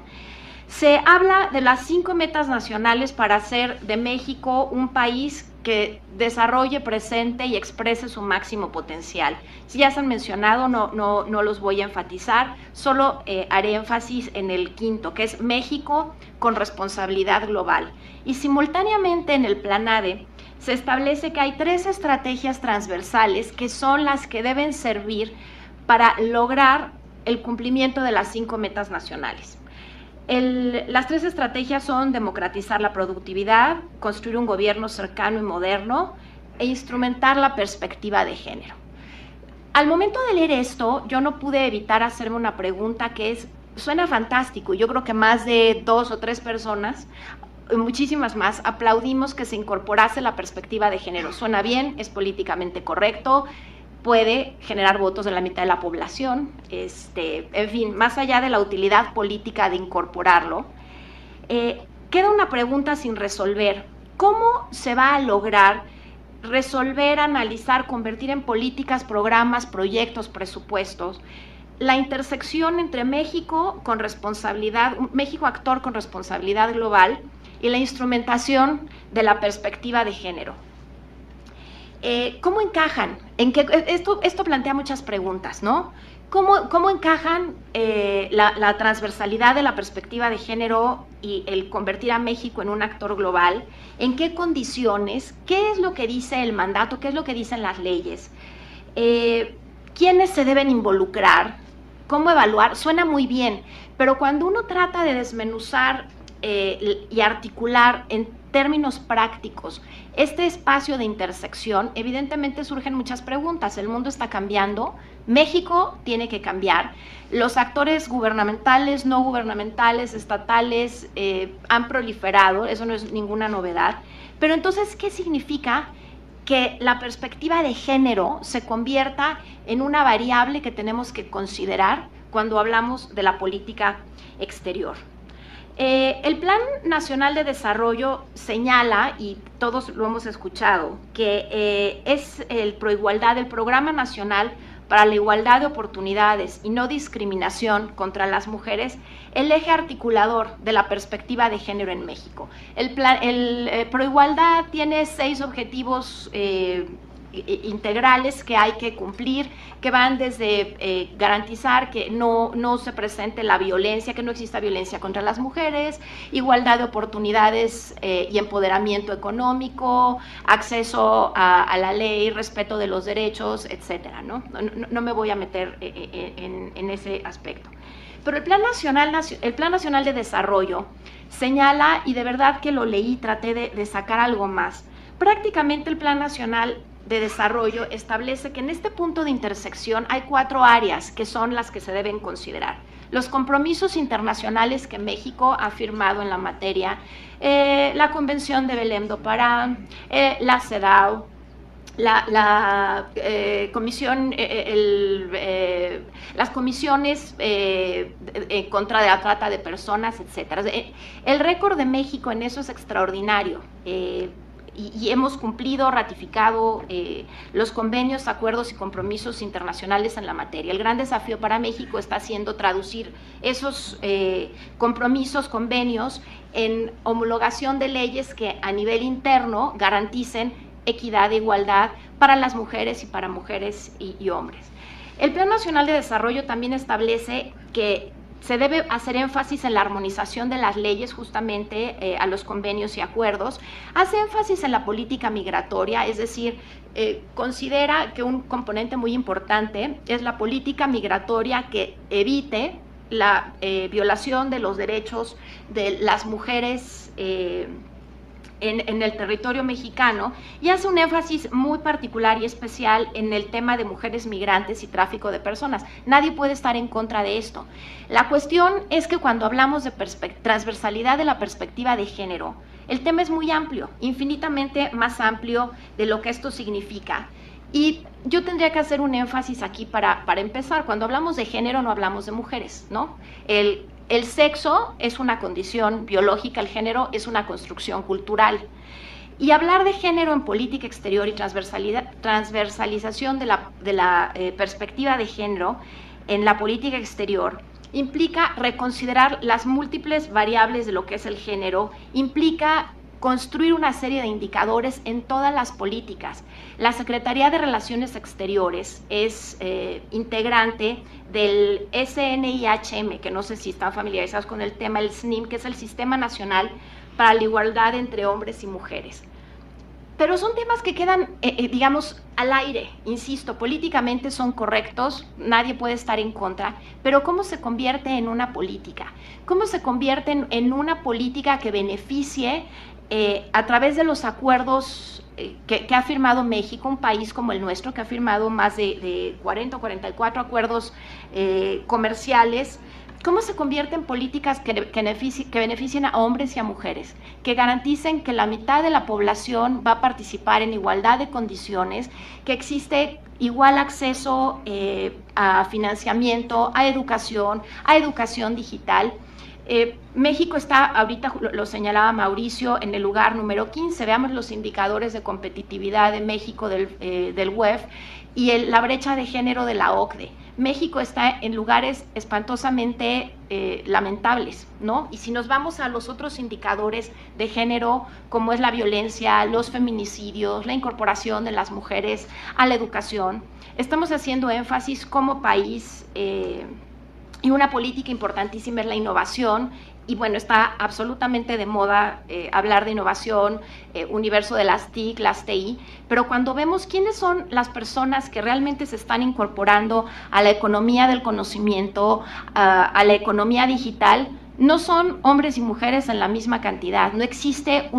Speaker 7: se habla de las 5 metas nacionales para hacer de México un país que desarrolle, presente y exprese su máximo potencial. Si ya se han mencionado, no los voy a enfatizar, solo haré énfasis en el quinto, que es México con responsabilidad global. Y simultáneamente en el Plan ADE se establece que hay 3 estrategias transversales que son las que deben servir para lograr el cumplimiento de las 5 metas nacionales. Las 3 estrategias son democratizar la productividad, construir un gobierno cercano y moderno e instrumentar la perspectiva de género. Al momento de leer esto, yo no pude evitar hacerme una pregunta que suena fantástico. Yo creo que más de 2 o 3 personas, muchísimas más, aplaudimos que se incorporase la perspectiva de género. Suena bien, es políticamente correcto, puede generar votos de la mitad de la población, en fin, más allá de la utilidad política de incorporarlo, queda una pregunta sin resolver. ¿Cómo se va a lograr resolver, analizar, convertir en políticas, programas, proyectos, presupuestos, la intersección entre México actor con responsabilidad global y la instrumentación de la perspectiva de género? ¿Cómo encajan? Esto plantea muchas preguntas, ¿no? ¿Cómo encajan la transversalidad de la perspectiva de género y el convertir a México en un actor global? ¿En qué condiciones? ¿Qué es lo que dice el mandato? ¿Qué es lo que dicen las leyes? ¿Quiénes se deben involucrar? ¿Cómo evaluar? Suena muy bien, pero cuando uno trata de desmenuzar y articular en términos prácticos este espacio de intersección, evidentemente surgen muchas preguntas. El mundo está cambiando, México tiene que cambiar, los actores gubernamentales, no gubernamentales, estatales han proliferado, eso no es ninguna novedad, pero entonces, ¿qué significa que la perspectiva de género se convierta en una variable que tenemos que considerar cuando hablamos de la política exterior? El Plan Nacional de Desarrollo señala, y todos lo hemos escuchado, que es el Proigualdad, el Programa Nacional para la Igualdad de Oportunidades y No Discriminación contra las Mujeres, el eje articulador de la perspectiva de género en México. El Proigualdad tiene 6 objetivos integrales que hay que cumplir, que van desde garantizar que no se presente la violencia, que no exista violencia contra las mujeres, igualdad de oportunidades y empoderamiento económico, acceso a la ley, respeto de los derechos, etcétera, ¿no? No me voy a meter en ese aspecto. Pero el Plan Nacional de Desarrollo señala, y de verdad que lo leí, traté de sacar algo más. Prácticamente el Plan Nacional de Desarrollo establece que en este punto de intersección hay 4 áreas que son las que se deben considerar. Los compromisos internacionales que México ha firmado en la materia, la Convención de Belém do Pará, la CEDAW, las comisiones contra la trata de personas, etcétera. El récord de México en eso es extraordinario. Y hemos cumplido, ratificado los convenios, acuerdos y compromisos internacionales en la materia. El gran desafío para México está siendo traducir esos compromisos, convenios, en homologación de leyes que a nivel interno garanticen equidad e igualdad para las mujeres y para mujeres y hombres. El Plan Nacional de Desarrollo también establece que se debe hacer énfasis en la armonización de las leyes justamente a los convenios y acuerdos. Hace énfasis en la política migratoria, es decir, considera que un componente muy importante es la política migratoria que evite la violación de los derechos de las mujeres en el territorio mexicano, y hace un énfasis muy particular y especial en el tema de mujeres migrantes y tráfico de personas. Nadie puede estar en contra de esto. La cuestión es que cuando hablamos de transversalidad de la perspectiva de género, el tema es muy amplio, infinitamente más amplio de lo que esto significa. Y yo tendría que hacer un énfasis aquí para empezar. Cuando hablamos de género no hablamos de mujeres, ¿no? El sexo es una condición biológica, el género es una construcción cultural. Y hablar de género en política exterior y transversalización de la perspectiva de género en la política exterior implica reconsiderar las múltiples variables de lo que es el género, implica construir una serie de indicadores en todas las políticas. La Secretaría de Relaciones Exteriores es integrante del SNIHM, que no sé si están familiarizados con el tema, el SNIM, que es el Sistema Nacional para la Igualdad entre Hombres y Mujeres. Pero son temas que quedan, digamos, al aire, insisto, políticamente son correctos, nadie puede estar en contra, pero ¿cómo se convierte en una política? ¿Cómo se convierte en una política que beneficie a través de los acuerdos que ha firmado México, un país como el nuestro, que ha firmado más de 40 o 44 acuerdos comerciales? ¿Cómo se convierte en políticas que beneficien a hombres y a mujeres, que garanticen que la mitad de la población va a participar en igualdad de condiciones, que existe igual acceso a financiamiento, a educación digital? México está, ahorita lo señalaba Mauricio, en el lugar número 15. Veamos los indicadores de competitividad de México del WEF y la brecha de género de la OCDE. México está en lugares espantosamente lamentables, ¿no? Y si nos vamos a los otros indicadores de género, como es la violencia, los feminicidios, la incorporación de las mujeres a la educación, estamos haciendo énfasis como país y una política importantísima es la innovación. Y bueno, está absolutamente de moda hablar de innovación, universo de las TIC, las TI, pero cuando vemos quiénes son las personas que realmente se están incorporando a la economía del conocimiento, a la economía digital, no son hombres y mujeres en la misma cantidad, no existen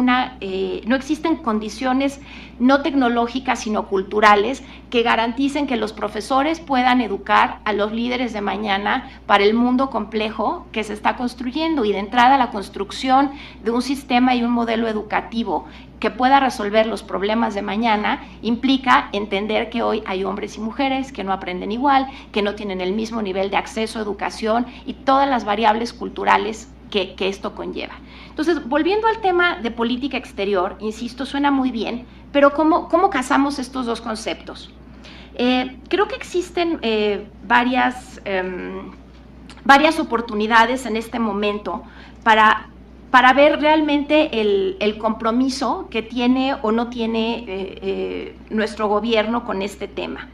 Speaker 7: condiciones no tecnológicas sino culturales que garanticen que los profesores puedan educar a los líderes de mañana para el mundo complejo que se está construyendo, y de entrada la construcción de un sistema y un modelo educativo que pueda resolver los problemas de mañana implica entender que hoy hay hombres y mujeres que no aprenden igual, que no tienen el mismo nivel de acceso a educación y todas las variables culturales que esto conlleva. Entonces, volviendo al tema de política exterior, insisto, suena muy bien, pero ¿cómo casamos estos dos conceptos? Creo que existen varias oportunidades en este momento para ver realmente el compromiso que tiene o no tiene nuestro gobierno con este tema.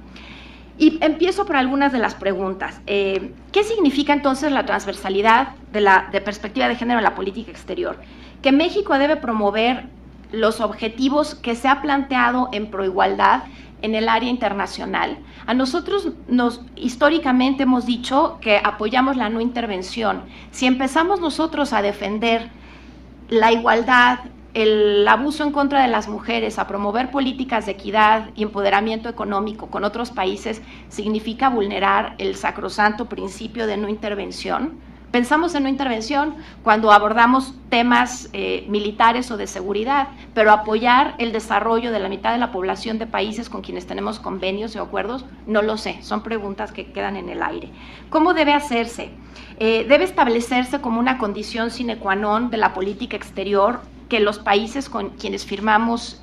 Speaker 7: Y empiezo por algunas de las preguntas. ¿Qué significa entonces la transversalidad de perspectiva de género en la política exterior? Que México debe promover los objetivos que se ha planteado en proigualdad en el área internacional. A nosotros históricamente hemos dicho que apoyamos la no intervención. Si empezamos nosotros a defender la igualdad, el abuso en contra de las mujeres, a promover políticas de equidad y empoderamiento económico con otros países, significa vulnerar el sacrosanto principio de no intervención. Pensamos en no intervención cuando abordamos temas militares o de seguridad, pero apoyar el desarrollo de la mitad de la población de países con quienes tenemos convenios o acuerdos, no lo sé, son preguntas que quedan en el aire. ¿Cómo debe hacerse? Debe establecerse como una condición sine qua non de la política exterior que los países con quienes firmamos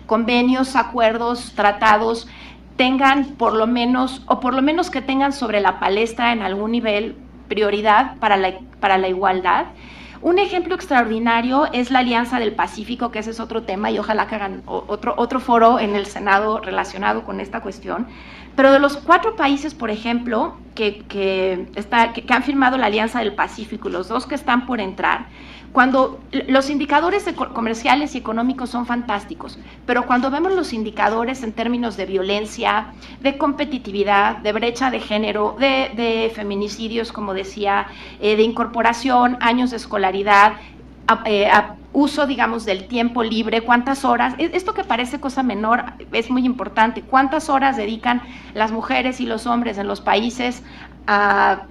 Speaker 7: convenios, acuerdos, tratados, tengan por lo menos que tengan sobre la palestra en algún nivel prioridad para la igualdad. Un ejemplo extraordinario es la Alianza del Pacífico, que ese es otro tema y ojalá que hagan otro foro en el Senado relacionado con esta cuestión. Pero de los 4 países, por ejemplo, que han firmado la Alianza del Pacífico y los 2 que están por entrar, cuando los indicadores comerciales y económicos son fantásticos, pero cuando vemos los indicadores en términos de violencia, de competitividad, de brecha de género, de feminicidios, como decía, de incorporación, años de escolaridad, uso, digamos, del tiempo libre, cuántas horas, esto que parece cosa menor es muy importante, cuántas horas dedican las mujeres y los hombres en los países a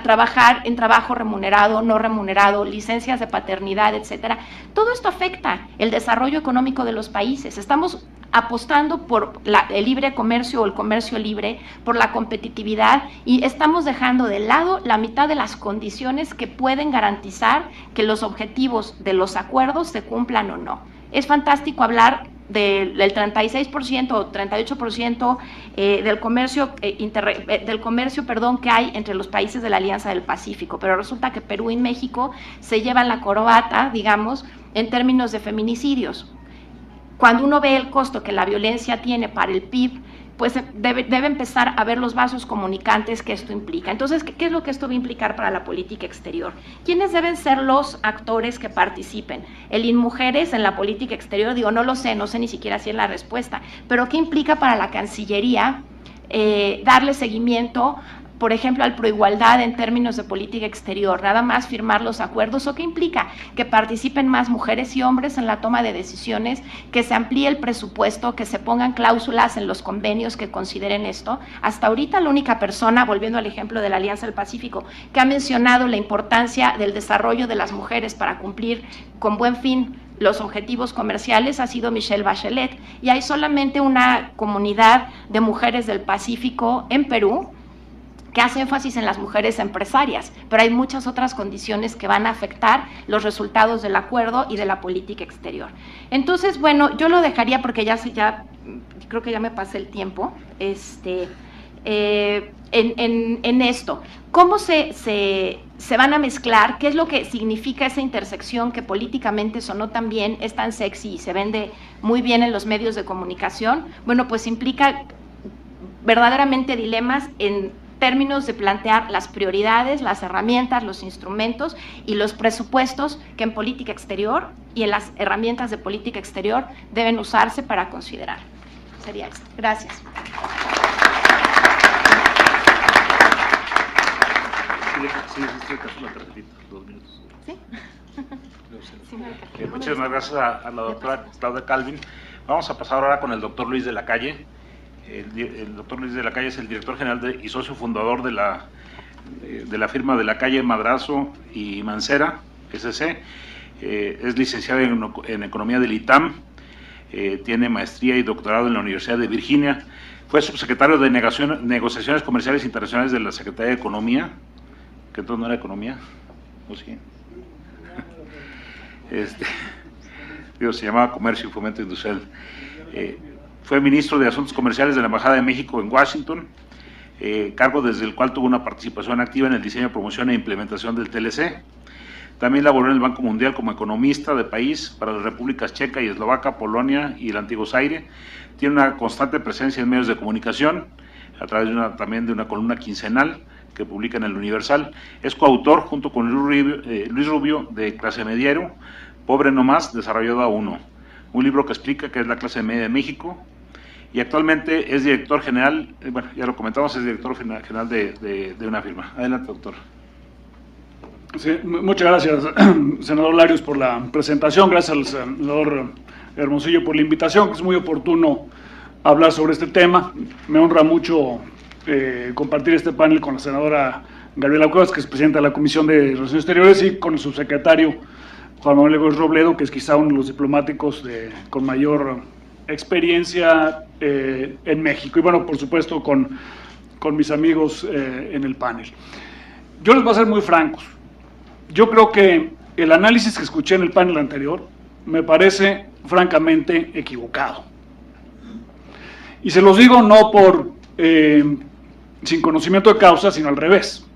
Speaker 7: trabajar en trabajo remunerado, no remunerado, licencias de paternidad, etcétera. Todo esto afecta el desarrollo económico de los países. Estamos apostando por el libre comercio o el comercio libre, por la competitividad, y estamos dejando de lado la mitad de las condiciones que pueden garantizar que los objetivos de los acuerdos se cumplan o no. Es fantástico hablar del 36% o 38% del comercio que hay entre los países de la Alianza del Pacífico, pero resulta que Perú y México se llevan la corbata, digamos, en términos de feminicidios. Cuando uno ve el costo que la violencia tiene para el PIB, pues debe empezar a ver los vasos comunicantes que esto implica. Entonces, ¿qué es lo que esto va a implicar para la política exterior? ¿Quiénes deben ser los actores que participen? ¿El INMujeres en la política exterior? Digo, no lo sé, no sé ni siquiera si es la respuesta, pero ¿qué implica para la Cancillería darle seguimiento, por ejemplo, al proigualdad en términos de política exterior? ¿Nada más firmar los acuerdos? ¿O qué implica? Que participen más mujeres y hombres en la toma de decisiones, que se amplíe el presupuesto, que se pongan cláusulas en los convenios que consideren esto. Hasta ahorita la única persona, volviendo al ejemplo de la Alianza del Pacífico, que ha mencionado la importancia del desarrollo de las mujeres para cumplir con buen fin los objetivos comerciales ha sido Michelle Bachelet, y hay solamente una comunidad de mujeres del Pacífico en Perú que hace énfasis en las mujeres empresarias, pero hay muchas otras condiciones que van a afectar los resultados del acuerdo y de la política exterior. Entonces, bueno, yo lo dejaría porque ya creo que ya me pasé el tiempo, en esto. ¿Cómo se van a mezclar? ¿Qué es lo que significa esa intersección que políticamente sonó tan bien, es tan sexy y se vende muy bien en los medios de comunicación? Bueno, pues implica verdaderamente dilemas en términos de plantear las prioridades, las herramientas, los instrumentos y los presupuestos que en política exterior y en las herramientas de política exterior deben usarse para considerar. Sería esto. Gracias.
Speaker 4: Muchas gracias a la doctora Claudia Calvin. Vamos a pasar ahora con el doctor Luis de la Calle. El doctor Luis de la Calle es el director general y socio fundador de la firma de la Calle, Madrazo y Mancera, SC. Es licenciado en Economía del ITAM, tiene maestría y doctorado en la Universidad de Virginia, fue subsecretario de Negociaciones Comerciales Internacionales de la Secretaría de Economía, que entonces no era Economía, ¿o sí? Se llamaba Comercio y Fomento Industrial. Fue ministro de Asuntos Comerciales de la Embajada de México en Washington, cargo desde el cual tuvo una participación activa en el diseño, promoción e implementación del TLC. También laboró en el Banco Mundial como economista de país para las repúblicas Checa y Eslovaca, Polonia y el Antiguo Zaire. Tiene una constante presencia en medios de comunicación, a través también de una columna quincenal que publica en el Universal. Es coautor, junto con Luis Rubio, de Clase Mediero, Pobre No Más, desarrollado a uno, un libro que explica qué es la clase media de México, y actualmente es director general, bueno, ya lo comentamos, es director general de una firma. Adelante, doctor.
Speaker 8: Sí, muchas gracias, senador Larios, por la presentación. Gracias al senador Hermosillo por la invitación, que es muy oportuno hablar sobre este tema. Me honra mucho compartir este panel con la senadora Gabriela Cuevas, que es presidenta de la Comisión de Relaciones Exteriores, y con el subsecretario Juan Manuel Gómez Robledo, que es quizá uno de los diplomáticos con mayor experiencia en México, y bueno, por supuesto con mis amigos en el panel. Yo les voy a ser muy francos. Yo creo que el análisis que escuché en el panel anterior me parece francamente equivocado. Y se los digo no sin conocimiento de causa, sino al revés.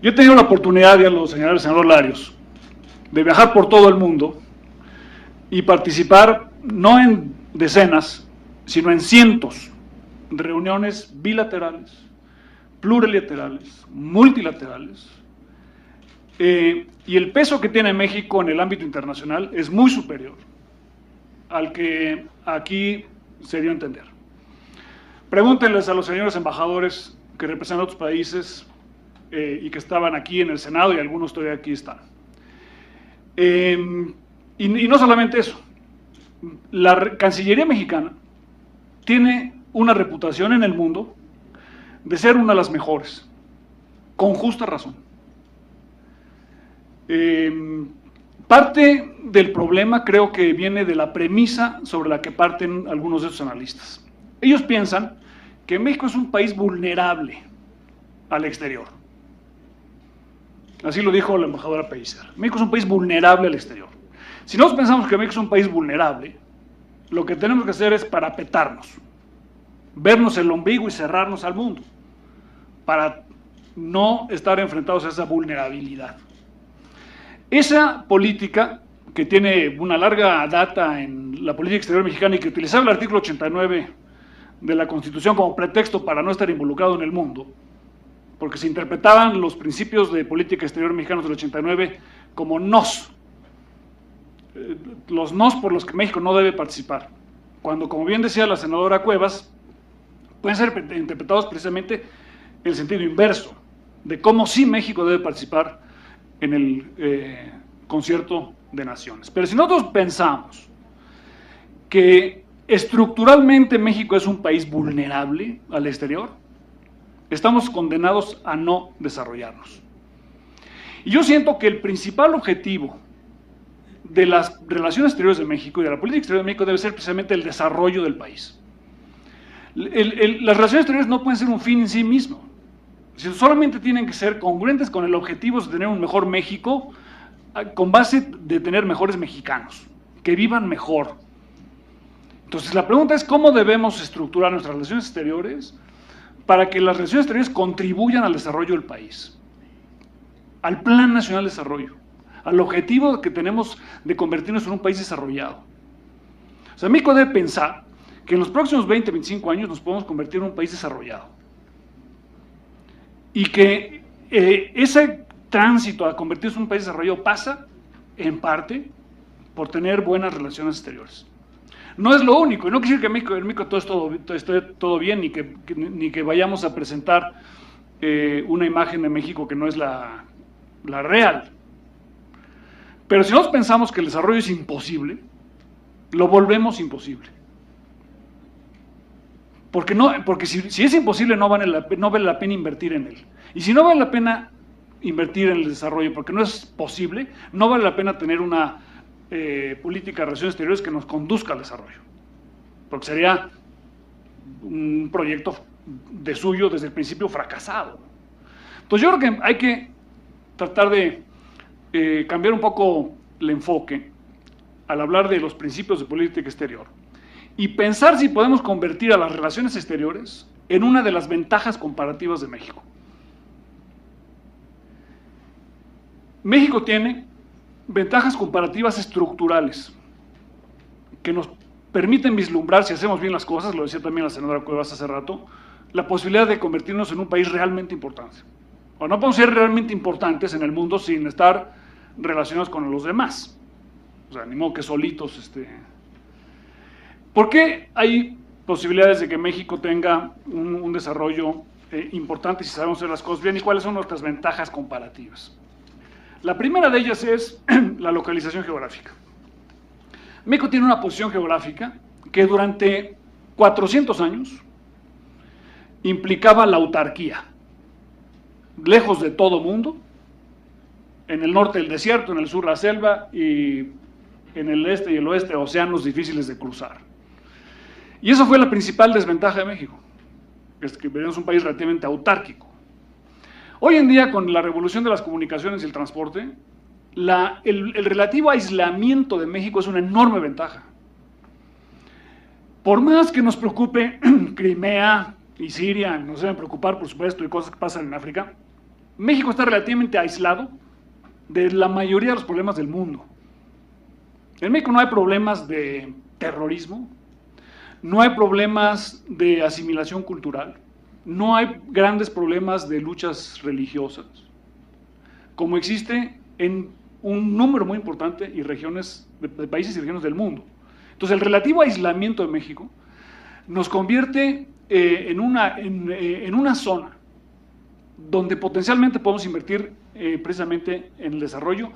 Speaker 8: Yo he tenido la oportunidad, ya lo señaló el senador Larios, de viajar por todo el mundo y participar no en decenas, sino en cientos de reuniones bilaterales, plurilaterales, multilaterales, y el peso que tiene México en el ámbito internacional es muy superior al que aquí se dio a entender. Pregúntenles a los señores embajadores que representan a otros países y que estaban aquí en el Senado, y algunos todavía aquí están. Y no solamente eso, la Cancillería mexicana tiene una reputación en el mundo de ser una de las mejores, con justa razón. Parte del problema creo que viene de la premisa sobre la que parten algunos de estos analistas. Ellos piensan que México es un país vulnerable al exterior. Así lo dijo la embajadora Pellicer. México es un país vulnerable al exterior. Si nosotros pensamos que México es un país vulnerable, lo que tenemos que hacer es parapetarnos, vernos el ombligo y cerrarnos al mundo, para no estar enfrentados a esa vulnerabilidad. Esa política, que tiene una larga data en la política exterior mexicana y que utilizaba el artículo 89 de la Constitución como pretexto para no estar involucrado en el mundo, porque se interpretaban los principios de política exterior mexicanos del 89 como nos, los nos por los que México no debe participar, cuando, como bien decía la senadora Cuevas, pueden ser interpretados precisamente en el sentido inverso, de cómo sí México debe participar en el concierto de naciones. Pero si nosotros pensamos que estructuralmente México es un país vulnerable al exterior, estamos condenados a no desarrollarnos. Y yo siento que el principal objetivo de las relaciones exteriores de México y de la política exterior de México debe ser precisamente el desarrollo del país. Las relaciones exteriores no pueden ser un fin en sí mismo. Solamente tienen que ser congruentes con el objetivo de tener un mejor México, con base de tener mejores mexicanos, que vivan mejor. Entonces la pregunta es cómo debemos estructurar nuestras relaciones exteriores para que las relaciones exteriores contribuyan al desarrollo del país, al Plan Nacional de Desarrollo, al objetivo que tenemos de convertirnos en un país desarrollado. O sea, México debe pensar que en los próximos 20, 25 años nos podemos convertir en un país desarrollado. Y que ese tránsito a convertirse en un país desarrollado pasa, en parte, por tener buenas relaciones exteriores. No es lo único, y no quiere decir que en México esté todo bien, ni que vayamos a presentar una imagen de México que no es la real. Pero si nosotros pensamos que el desarrollo es imposible, lo volvemos imposible. Porque si es imposible no vale la pena invertir en él. Y si no vale la pena invertir en el desarrollo porque no es posible, no vale la pena tener una política de relaciones exteriores que nos conduzca al desarrollo. Porque sería un proyecto de suyo desde el principio fracasado. Entonces yo creo que hay que tratar de cambiar un poco el enfoque al hablar de los principios de política exterior y pensar si podemos convertir a las relaciones exteriores en una de las ventajas comparativas de México. México tiene ventajas comparativas estructurales que nos permiten vislumbrar, si hacemos bien las cosas, lo decía también la senadora Cuevas hace rato, la posibilidad de convertirnos en un país realmente importante. O no podemos ser realmente importantes en el mundo sin estar relacionados con los demás. O sea, ni modo que solitos. ¿Por qué hay posibilidades de que México tenga un desarrollo importante si sabemos hacer las cosas bien? ¿Y cuáles son nuestras ventajas comparativas? La primera de ellas es la localización geográfica. México tiene una posición geográfica que durante 400 años implicaba la autarquía. Lejos de todo mundo, en el norte el desierto, en el sur la selva y en el este y el oeste océanos difíciles de cruzar. Y eso fue la principal desventaja de México, es que venimos un país relativamente autárquico. Hoy en día, con la revolución de las comunicaciones y el transporte, el relativo aislamiento de México es una enorme ventaja. Por más que nos preocupe Crimea y Siria, nos deben preocupar, por supuesto, y cosas que pasan en África, México está relativamente aislado de la mayoría de los problemas del mundo. En México no hay problemas de terrorismo, no hay problemas de asimilación cultural, no hay grandes problemas de luchas religiosas, como existe en un número muy importante de regiones, de países y regiones del mundo. Entonces, el relativo aislamiento de México nos convierte en una zona donde potencialmente podemos invertir precisamente en el desarrollo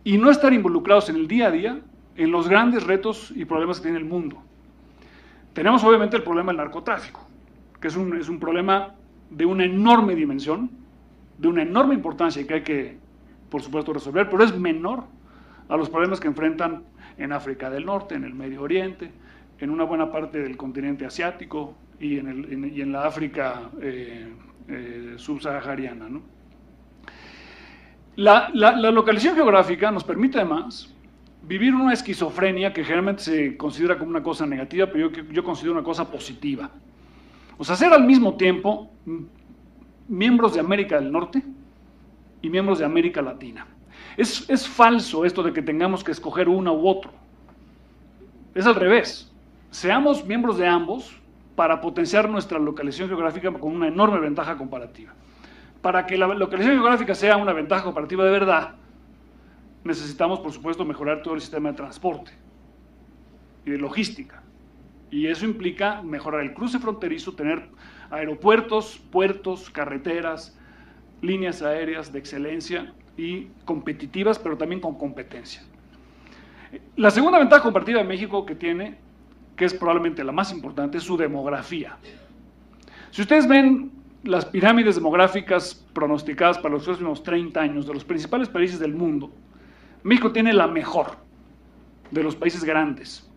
Speaker 8: y no estar involucrados en el día a día en los grandes retos y problemas que tiene el mundo. Tenemos obviamente el problema del narcotráfico, que es un problema de una enorme dimensión, de una enorme importancia y que hay que, por supuesto, resolver, pero es menor a los problemas que enfrentan en África del Norte, en el Medio Oriente, en una buena parte del continente asiático y en la África subsahariana, ¿no? La localización geográfica nos permite además vivir una esquizofrenia que generalmente se considera como una cosa negativa, pero yo considero una cosa positiva. O sea, ser al mismo tiempo miembros de América del Norte y miembros de América Latina. Es falso esto de que tengamos que escoger uno u otro. Es al revés. Seamos miembros de ambos para potenciar nuestra localización geográfica con una enorme ventaja comparativa. Para que la localización geográfica sea una ventaja comparativa de verdad, necesitamos, por supuesto, mejorar todo el sistema de transporte y de logística. Y eso implica mejorar el cruce fronterizo, tener aeropuertos, puertos, carreteras, líneas aéreas de excelencia y competitivas, pero también con competencia. La segunda ventaja comparativa de México que tiene, que es probablemente la más importante, es su demografía. Si ustedes ven las pirámides demográficas pronosticadas para los próximos 30 años de los principales países del mundo, México tiene la mejor de los países grandes.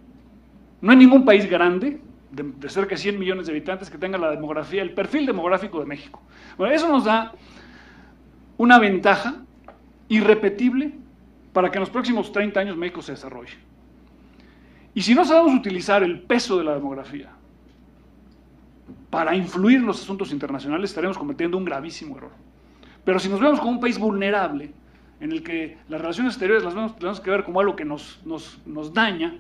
Speaker 8: No hay ningún país grande de cerca de 100 millones de habitantes, que tenga la demografía, el perfil demográfico de México. Bueno, eso nos da una ventaja irrepetible para que en los próximos 30 años México se desarrolle. Y si no sabemos utilizar el peso de la demografía para influir en los asuntos internacionales, estaremos cometiendo un gravísimo error. Pero si nos vemos como un país vulnerable, en el que las relaciones exteriores las tenemos que ver como algo que nos daña,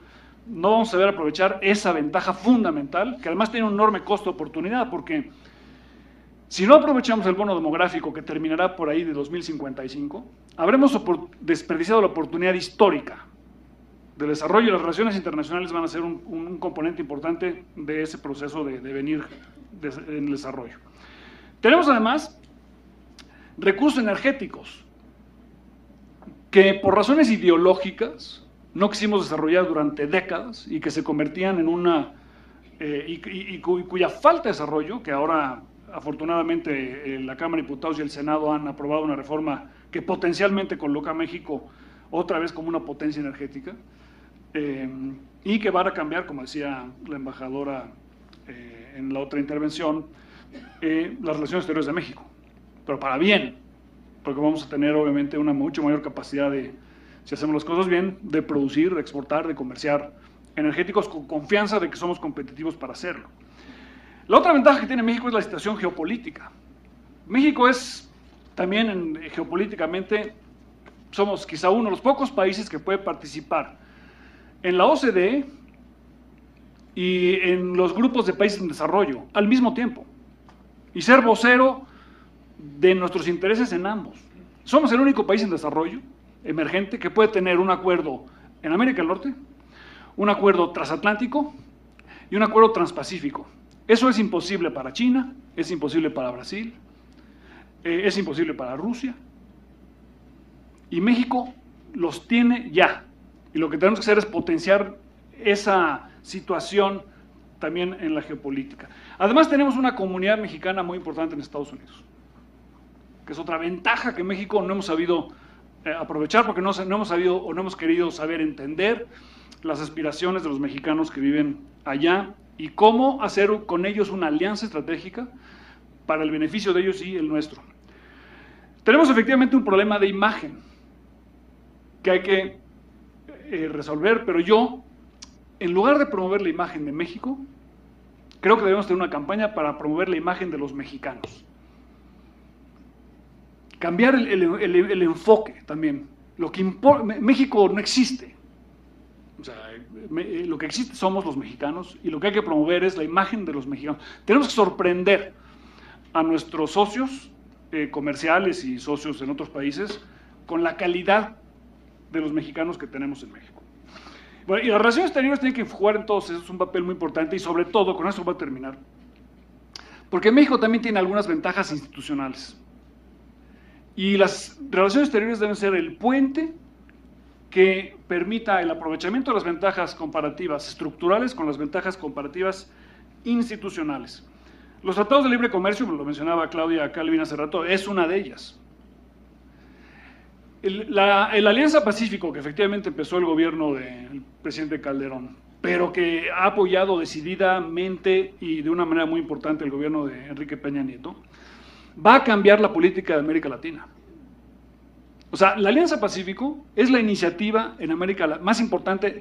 Speaker 8: no vamos a saber aprovechar esa ventaja fundamental, que además tiene un enorme costo de oportunidad, porque si no aprovechamos el bono demográfico que terminará por ahí de 2055, habremos desperdiciado la oportunidad histórica del desarrollo, y las relaciones internacionales van a ser un componente importante de ese proceso de venir en el desarrollo. Tenemos además recursos energéticos que por razones ideológicas no quisimos desarrollar durante décadas y que se convertían en una, cuya falta de desarrollo, que ahora afortunadamente la Cámara de Diputados y el Senado han aprobado una reforma que potencialmente coloca a México otra vez como una potencia energética, y que va a cambiar, como decía la embajadora en la otra intervención, las relaciones exteriores de México, pero para bien, porque vamos a tener obviamente una mucho mayor capacidad de, si hacemos las cosas bien, de producir, de exportar, de comerciar energéticos con confianza de que somos competitivos para hacerlo. La otra ventaja que tiene México es la situación geopolítica. México es también geopolíticamente, somos quizá uno de los pocos países que puede participar en la OCDE y en los grupos de países en desarrollo al mismo tiempo y ser vocero de nuestros intereses en ambos. Somos el único país en desarrollo emergente que puede tener un acuerdo en América del Norte, un acuerdo transatlántico y un acuerdo transpacífico. Eso es imposible para China, es imposible para Brasil, es imposible para Rusia, y México los tiene ya. Y lo que tenemos que hacer es potenciar esa situación también en la geopolítica. Además tenemos una comunidad mexicana muy importante en Estados Unidos, que es otra ventaja que México no hemos sabido aprovechar, porque no hemos sabido o no hemos querido saber entender las aspiraciones de los mexicanos que viven allá y cómo hacer con ellos una alianza estratégica para el beneficio de ellos y el nuestro. Tenemos efectivamente un problema de imagen que hay que resolver, pero yo, en lugar de promover la imagen de México, creo que debemos tener una campaña para promover la imagen de los mexicanos. Cambiar el enfoque también. Lo que México no existe. O sea, lo que existe somos los mexicanos y lo que hay que promover es la imagen de los mexicanos. Tenemos que sorprender a nuestros socios comerciales y socios en otros países con la calidad de los mexicanos que tenemos en México. Bueno, y las relaciones exteriores tienen que jugar entonces un papel muy importante y sobre todo, con esto voy a terminar, porque México también tiene algunas ventajas institucionales. Y las relaciones exteriores deben ser el puente que permita el aprovechamiento de las ventajas comparativas estructurales con las ventajas comparativas institucionales. Los tratados de libre comercio, lo mencionaba Claudia Calvin hace rato, es una de ellas. La Alianza Pacífico, que efectivamente empezó el gobierno del presidente Calderón, pero que ha apoyado decididamente y de una manera muy importante el gobierno de Enrique Peña Nieto, va a cambiar la política de América Latina. O sea, la Alianza Pacífico es la iniciativa en América más importante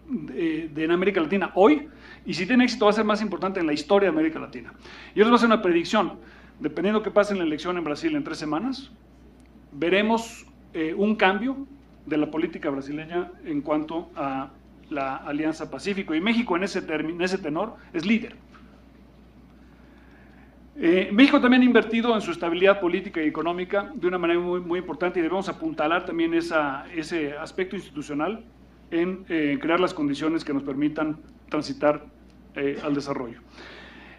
Speaker 8: en América Latina hoy, y si tiene éxito va a ser más importante en la historia de América Latina. Y yo les voy a hacer una predicción, dependiendo que pase en la elección en Brasil en 3 semanas, veremos un cambio de la política brasileña en cuanto a la Alianza Pacífico, y México en ese tenor es líder. México también ha invertido en su estabilidad política y económica de una manera muy, muy importante, y debemos apuntalar también ese aspecto institucional en crear las condiciones que nos permitan transitar al desarrollo.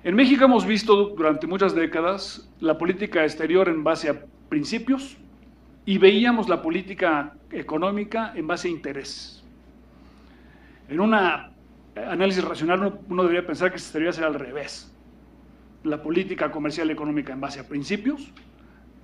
Speaker 8: En México hemos visto durante muchas décadas la política exterior en base a principios y veíamos la política económica en base a intereses. En un análisis racional uno debería pensar que se debería hacer al revés. La política comercial y económica en base a principios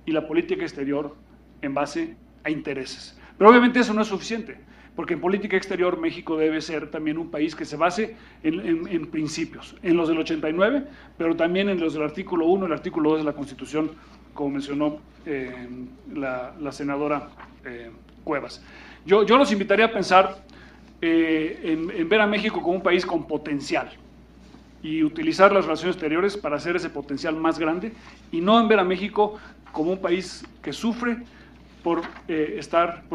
Speaker 8: y la política exterior en base a intereses. Pero obviamente eso no es suficiente. porque en política exterior México debe ser también un país que se base en principios, en los del 89, pero también en los del artículo 1 y el artículo 2 de la Constitución, como mencionó la senadora Cuevas. Yo los invitaría a pensar en ver a México como un país con potencial y utilizar las relaciones exteriores para hacer ese potencial más grande, y no en ver a México como un país que sufre por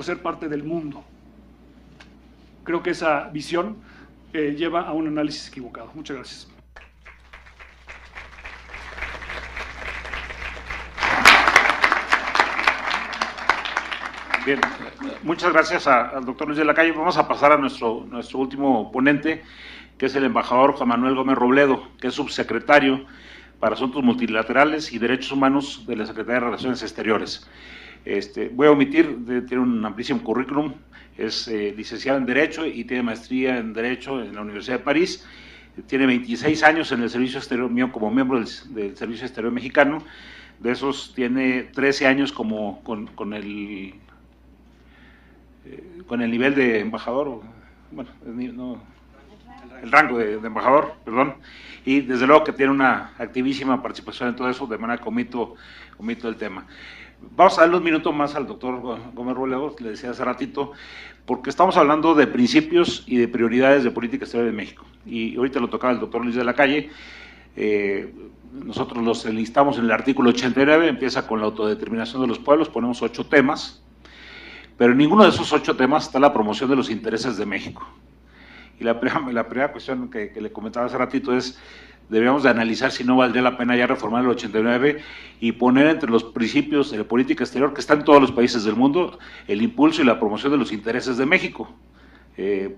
Speaker 8: ser parte del mundo. Creo que esa visión lleva a un análisis equivocado. Muchas gracias.
Speaker 4: Bien, muchas gracias al doctor Luis de la Calle. Vamos a pasar a nuestro último ponente, que es el embajador Juan Manuel Gómez Robledo, que es subsecretario para Asuntos Multilaterales y Derechos Humanos de la Secretaría de Relaciones Exteriores. Voy a omitir, tiene un amplísimo currículum, es licenciado en Derecho y tiene maestría en Derecho en la Universidad de París. Tiene 26 años en el Servicio Exterior mío como miembro del Servicio Exterior Mexicano. De esos tiene 13 años con el nivel de embajador, bueno, el rango de embajador, perdón, y desde luego que tiene una activísima participación en todo eso, de manera que omito el tema. Vamos a darle un minuto más al doctor Gómez Robledo, le decía hace ratito, porque estamos hablando de principios y de prioridades de política exterior de México, y ahorita lo tocaba el doctor Luis de la Calle. Nosotros los enlistamos en el artículo 89, empieza con la autodeterminación de los pueblos, ponemos 8 temas, pero en ninguno de esos 8 temas está la promoción de los intereses de México. Y la primera cuestión que le comentaba hace ratito es, deberíamos de analizar si no valdría la pena ya reformar el 89 y poner entre los principios de la política exterior, que está en todos los países del mundo, el impulso y la promoción de los intereses de México.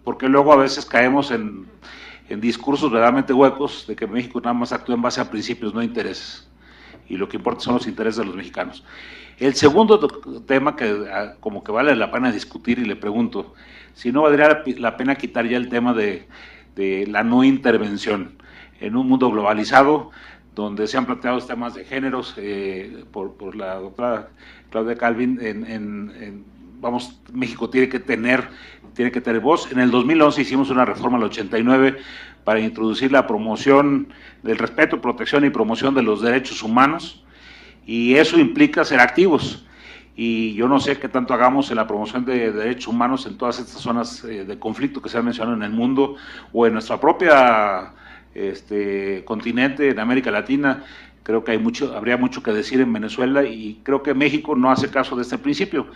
Speaker 4: Porque luego a veces caemos en discursos verdaderamente huecos de que México nada más actúa en base a principios, no a intereses. Y lo que importa son los intereses de los mexicanos. El segundo tema que como que vale la pena discutir, y le pregunto, si no valdría la pena quitar ya el tema de la no intervención en un mundo globalizado, donde se han planteado temas de géneros por la doctora Claudia Calvin, México tiene que tener voz. En el 2011 hicimos una reforma al 89 para introducir la promoción del respeto, protección y promoción de los derechos humanos, y eso implica ser activos. Y yo no sé qué tanto hagamos en la promoción de derechos humanos en todas estas zonas de conflicto que se han mencionado en el mundo, o en nuestra propia continente, en América Latina. Creo que habría mucho que decir en Venezuela, y creo que México no hace caso de este principio.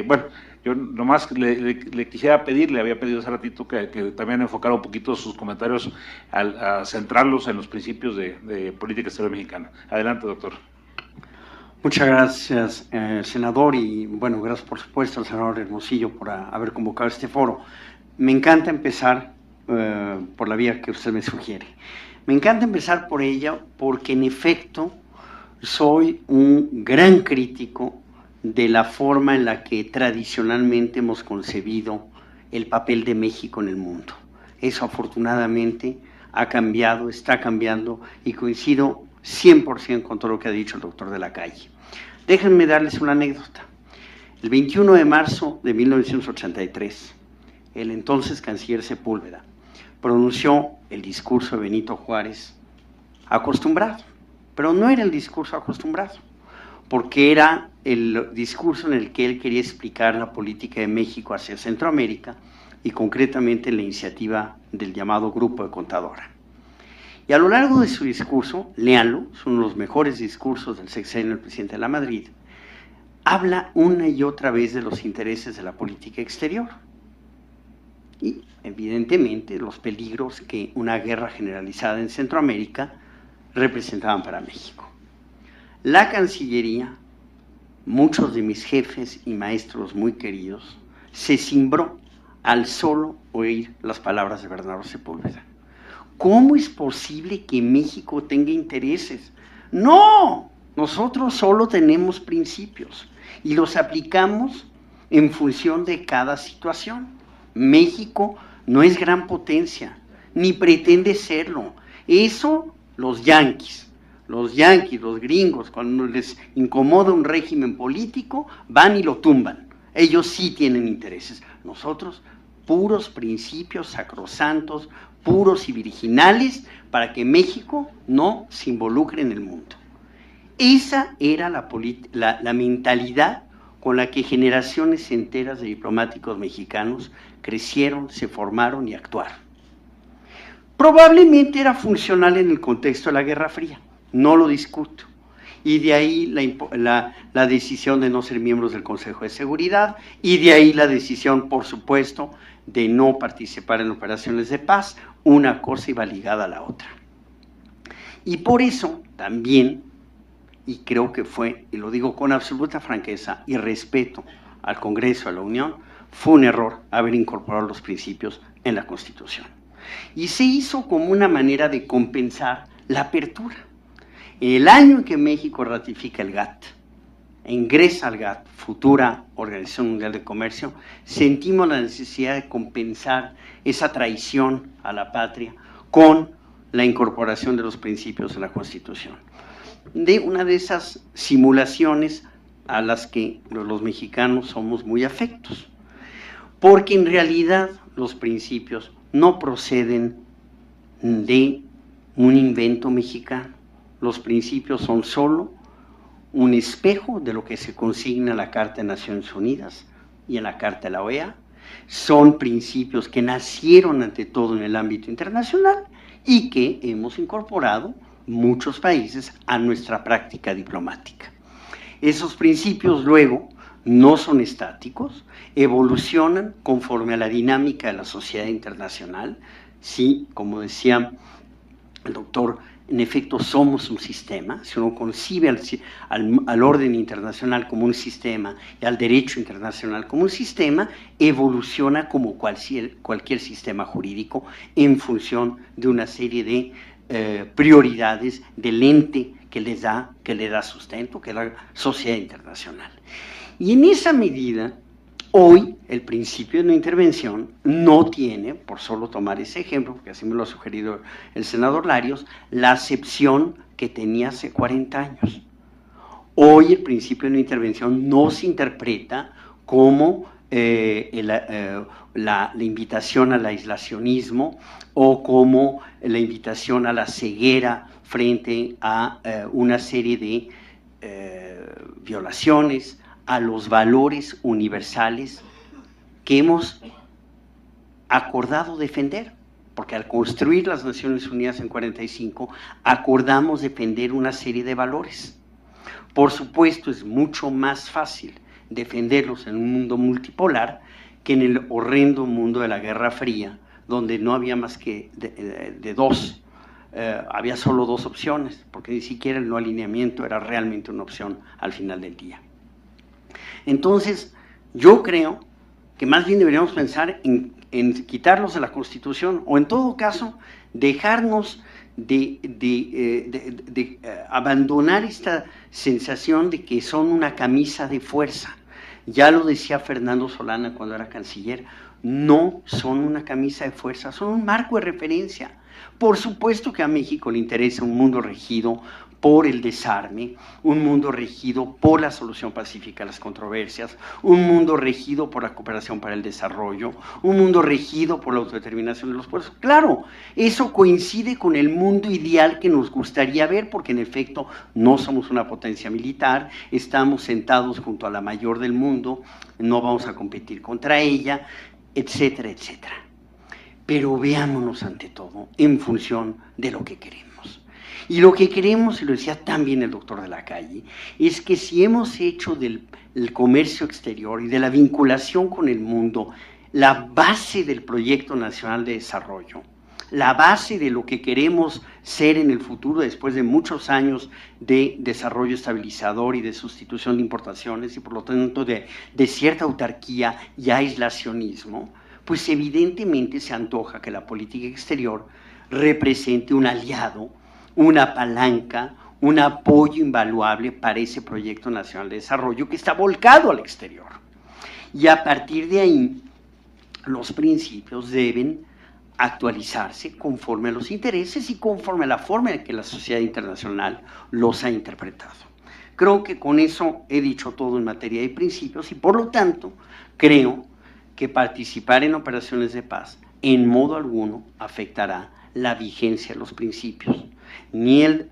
Speaker 4: Bueno, yo nomás le quisiera pedir, le había pedido hace ratito que también enfocara un poquito sus comentarios a centrarlos en los principios de política exterior mexicana. Adelante, doctor.
Speaker 9: Muchas gracias, senador, y bueno, gracias por supuesto al senador Hermosillo por haber convocado este foro. Me encanta empezar por la vía que usted me sugiere. Me encanta empezar por ella porque en efecto soy un gran crítico de la forma en la que tradicionalmente hemos concebido el papel de México en el mundo. Eso afortunadamente ha cambiado, está cambiando, y coincido 100% con todo lo que ha dicho el doctor de la Calle. Déjenme darles una anécdota. El 21 de marzo de 1983, el entonces canciller Sepúlveda pronunció el discurso de Benito Juárez acostumbrado, pero no era el discurso acostumbrado, porque era el discurso en el que él quería explicar la política de México hacia Centroamérica, y concretamente la iniciativa del llamado Grupo de Contadora. Y a lo largo de su discurso, léanlo, es uno de los mejores discursos del sexenio del presidente de la Madrid, habla una y otra vez de los intereses de la política exterior y, evidentemente, los peligros que una guerra generalizada en Centroamérica representaban para México. La Cancillería, muchos de mis jefes y maestros muy queridos, se cimbró al solo oír las palabras de Bernardo Sepúlveda. ¿Cómo es posible que México tenga intereses? No, nosotros solo tenemos principios y los aplicamos en función de cada situación. México no es gran potencia, ni pretende serlo. Eso los yanquis, los gringos, cuando les incomoda un régimen político, van y lo tumban. Ellos sí tienen intereses. Nosotros, puros principios sacrosantos, puros y virginales, para que México no se involucre en el mundo. Esa era la mentalidad con la que generaciones enteras de diplomáticos mexicanos crecieron, se formaron y actuaron. Probablemente era funcional en el contexto de la Guerra Fría, no lo discuto. Y de ahí la decisión de no ser miembros del Consejo de Seguridad, y de ahí la decisión, por supuesto, de no participar en operaciones de paz. Una cosa iba ligada a la otra. Y por eso también, y creo que fue, y lo digo con absoluta franqueza y respeto al Congreso, a la Unión, fue un error haber incorporado los principios en la Constitución. Y se hizo como una manera de compensar la apertura. El año en que México ratifica el GATT, e ingresa al GATT, futura Organización Mundial de Comercio, sentimos la necesidad de compensar esa traición a la patria con la incorporación de los principios de la Constitución. De una de esas simulaciones a las que los mexicanos somos muy afectos, porque en realidad los principios no proceden de un invento mexicano. Los principios son solo un espejo de lo que se consigna en la Carta de Naciones Unidas y en la Carta de la OEA. Son principios que nacieron ante todo en el ámbito internacional y que hemos incorporado muchos países a nuestra práctica diplomática. Esos principios luego no son estáticos, evolucionan conforme a la dinámica de la sociedad internacional. Sí, como decía el doctor, en efecto somos un sistema. Si uno concibe al orden internacional como un sistema y al derecho internacional como un sistema, evoluciona como cualquier sistema jurídico en función de una serie de prioridades del ente que le da sustento, que es la sociedad internacional. Y en esa medida, hoy el principio de no intervención no tiene, por solo tomar ese ejemplo, porque así me lo ha sugerido el senador Larios, la acepción que tenía hace 40 años. Hoy el principio de no intervención no se interpreta como la invitación al aislacionismo o como la invitación a la ceguera frente a una serie de violaciones a los valores universales que hemos acordado defender, porque al construir las Naciones Unidas en 45 acordamos defender una serie de valores. Por supuesto, es mucho más fácil defenderlos en un mundo multipolar que en el horrendo mundo de la Guerra Fría, donde no había más que de dos, había solo dos opciones, porque ni siquiera el no alineamiento era realmente una opción al final del día. Entonces, yo creo que más bien deberíamos pensar en quitarlos de la Constitución, o en todo caso, dejarnos de abandonar esta sensación de que son una camisa de fuerza. Ya lo decía Fernando Solana cuando era canciller, no son una camisa de fuerza, son un marco de referencia. Por supuesto que a México le interesa un mundo regido por el desarme, un mundo regido por la solución pacífica a las controversias, un mundo regido por la cooperación para el desarrollo, un mundo regido por la autodeterminación de los pueblos. Claro, eso coincide con el mundo ideal que nos gustaría ver, porque en efecto no somos una potencia militar, estamos sentados junto a la mayor del mundo, no vamos a competir contra ella, etcétera, etcétera. Pero veámonos ante todo en función de lo que queremos. Y lo que queremos, y lo decía también el doctor de la Calle, es que si hemos hecho del comercio exterior y de la vinculación con el mundo la base del proyecto nacional de desarrollo, la base de lo que queremos ser en el futuro después de muchos años de desarrollo estabilizador y de sustitución de importaciones y por lo tanto de cierta autarquía y aislacionismo, pues evidentemente se antoja que la política exterior represente un aliado, una palanca, un apoyo invaluable para ese proyecto nacional de desarrollo que está volcado al exterior. Y a partir de ahí, los principios deben actualizarse conforme a los intereses y conforme a la forma en que la sociedad internacional los ha interpretado. Creo que con eso he dicho todo en materia de principios y por lo tanto creo que participar en operaciones de paz en modo alguno afectará la vigencia de los principios,